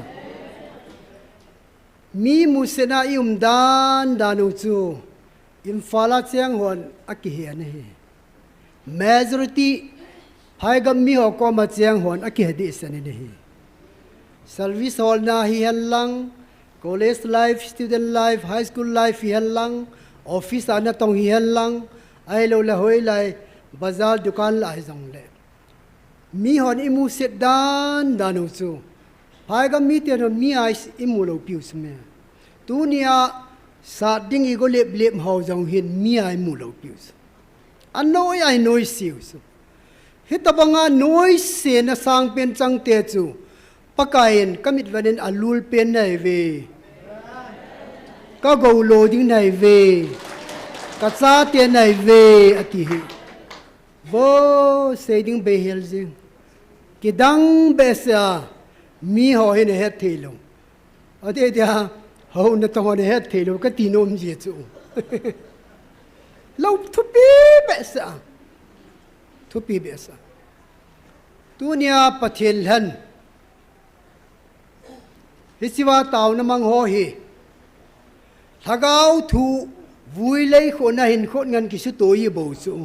mi mu set na dan danu chu infala chang hon akihe ne majority hai gam mi ho ko ma chang hon akihe di san ne service hall na hi lang college life student life high school life hi lang office ana tong hi lang ai lo la hoi lai bazar dukan lai jong le mi hon imu set dan danu chu hai gam mi te mi ai imu lo piu sme tunia sa ding i go lep lep ho jong hin mi ai mu lo piu anoi ai noi siu su hitabanga noi se na sang pen chang te chu pakain kamit vanen alul pen nai ve ka go lo ding nai ve ka cha te nai ve ati hi vo se ding be hel jing ki dang be sa mi ho hin he thelo ate dia ho na tong ne he thelo ka ti nom ji chu lo thu pi be sa thu pi be sa tunia pathil han hisiwa taw na mang ho hi thagau thu vui lấy khổ na hin khốt ngăn ki su tối bầu su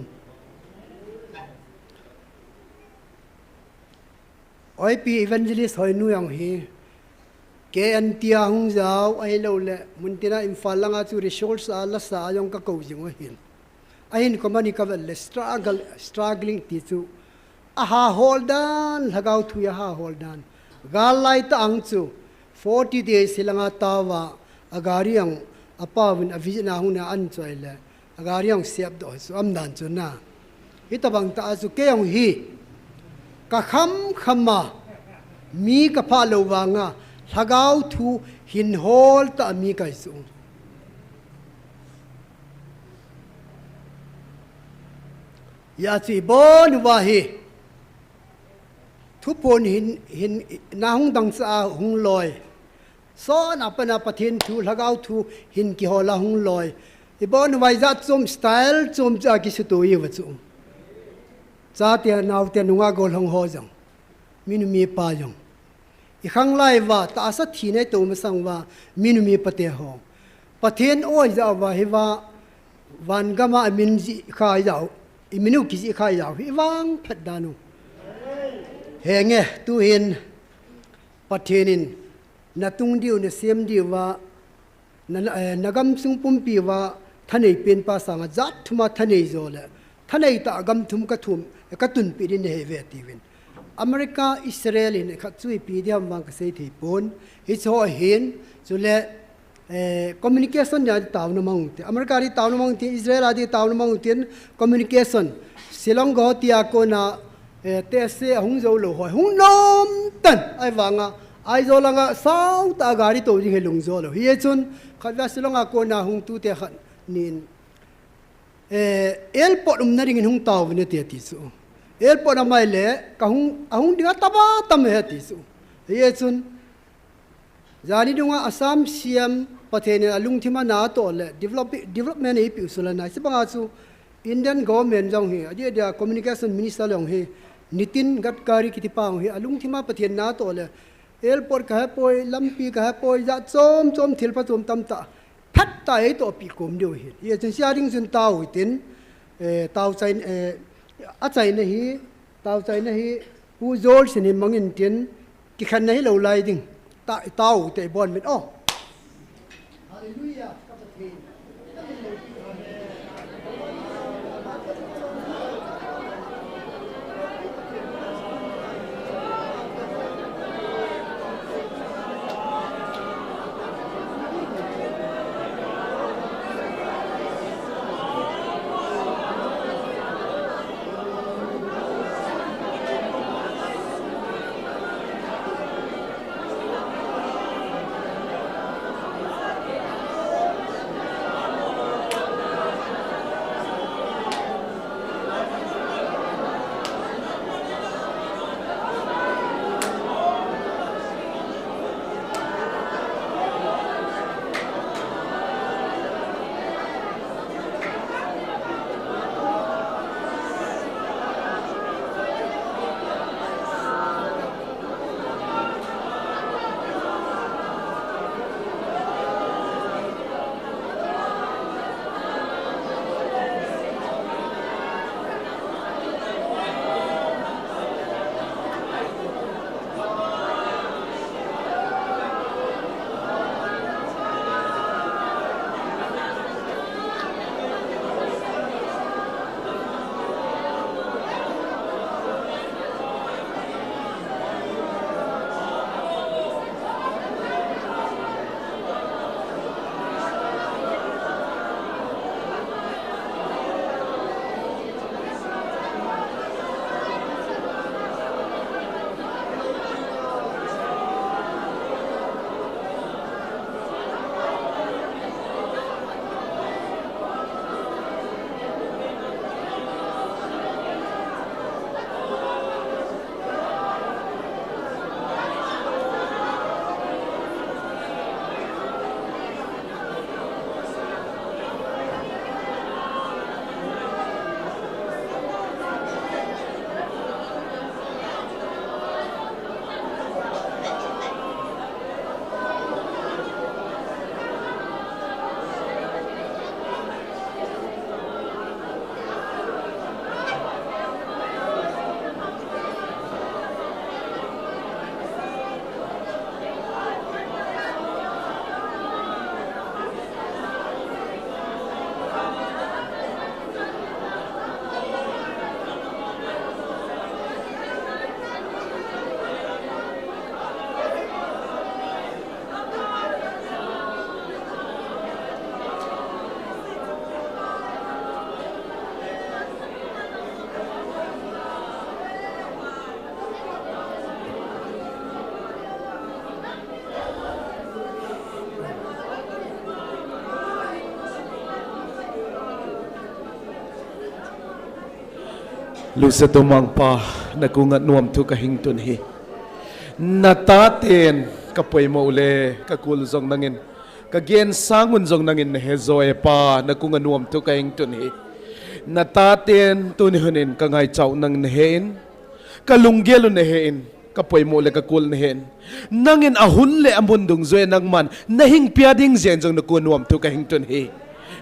oi pi evangelist hoi nu yang hi ke an tia hung zau ai lo le mun tina infal langa chu resource ala sa yong ka ko jing hin ahin ko mani ka le struggling ti chu aha holdan thagau thu ya ha holdan gal lai ta ang chu 40 days silanga tawa agari ang apawin avijna huna an choile agari ang siap do so amdan chuna hitabang ta su ke ang hi ka kham khama mi ka pha lo wanga thagau thu hin hol ta mi kai su ya chi bon wa hi thu pon hin na hung dang sa hung loi so na pana pathin thu lagau thu hin ki hola hung loi ibon wai za chum style chum cha ki su to yi wa chu cha te naw te nuwa gol hong ho jang minu mi pa jang i khang lai wa ta sa thi ne to ma sang wa minu mi pate ho pathin oi za wa hi wa wan gama min ji kha yaw i minu ki ji kha yaw hi wang phat danu henge tu hin pathinin na tung diu na sem diu wa nagam sung pum pi wa thanei pen pa sanga zat thuma thanei zo le thanei ta gam thum ka thum ka tun pi din he ve ti win america israel in kha chui pi diam wang ka sei thei pon hi cho hin chu le communication ya taw na mang te america ri taw na mang te israel adi taw na mang tin communication silong go tia ko na te se hung zo lo hoi hung nom tan ai wanga ai zo langa sau ta gari to jing helung zo lo hi chun khawa silonga ko na hung tu te khan nin airport na ring hung taw ne te ti su airport na mai le ka hung dinga taba tam he ti su hi chun zani dunga assam siam pathene alung thima na to le development e pi su la na sibanga chu Indian government jong hi Adia communication minister long hi Nitin Gadkari kitipang hi alung thima pathian na to le airport ka poi lampi ka poi za chom thilpa chom tamta phat ta ei to pi kom dio hi ye chen sharing sun tau tin tau chain a chai na hi tau chai na hi hu zol sin mangin tin ki khan na hi lo lai ding tau te bon mit oh hallelujah ka pathian Lusa tumang pa nakungat nuam tu kahing tun hi. Natatin kapoy mo ule kakul zong nangin. Kagien sangun zong nangin hezoe pa nakungat nuam tu kahing tun hi. Natatin tunihunin kangay chaw nang nehin. Kalunggelo nehin. Kapoy mo ule kakul nehin. Nangin ahun le amundong zoe nang man. Nahing piading zen zong nakungat nuam tu kahing tun hi.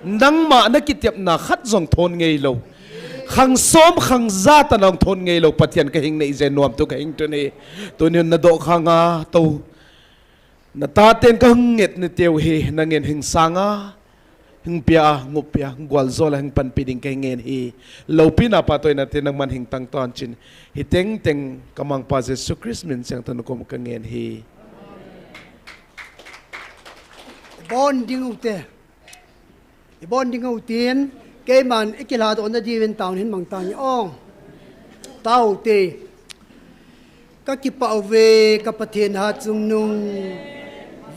Nang ma nakitiap na khat zong ton ngay lo. Khang som khang zata nang thon ngay lo pathian kahing na izen nuam tu kahing tu ni tunin na do khanga to nataten kahngit ni teu hi nangin hing sanga hing pia ngupia gwal zola hing panpiding kahingen hi lo pina patoy natin nang man hing tang ton chin hiteng teng kamang pa Jesu Christmin sang tanukom kangen hi bonding utin cái màn ít cái là tụi nó đi bên tàu nên bằng tàu nhong tàu tê các cái bảo vệ các bậc thiên hạ trung nung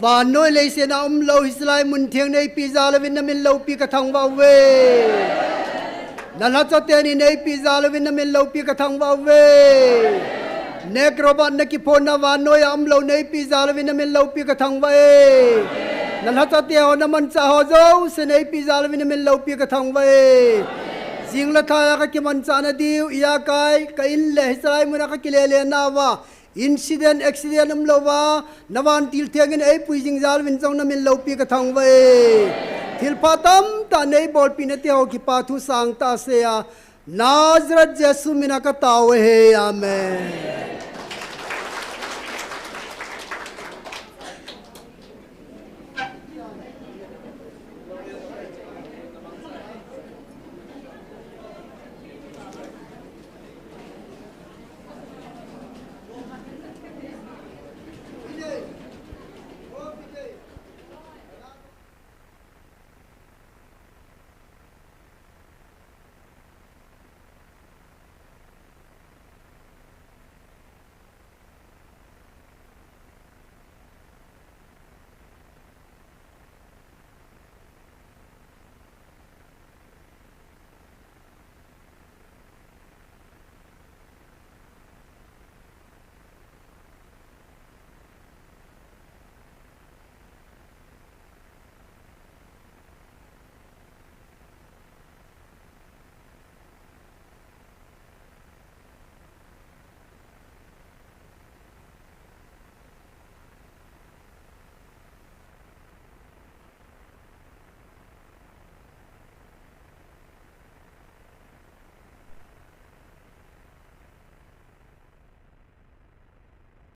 và nói lấy xe nào lâu Israel muốn thiêng này pizza là bên mình lâu pi cả thằng bảo vệ là nó cho tiền này pizza là bên mình lâu pi cả thằng bảo vệ nè robot nè cái phone nào và nói lâu này pizza là bên mình lâu pi cả thằng bảo vệ Nan hata tiao naman sa hozo sa na ipizala min namin laupi ka thang bay jing la thaya ka kiman chana diu iya kai ka in le hisrai muna ka kilele na wa incident accident lawa nawan til thengin ei puijing zal win jong na min lo pi ka thang wei thil patam ta nei bol pi na te ho ki pa thu sang ta se ya Nazareth Jesu mina ka tawe he amen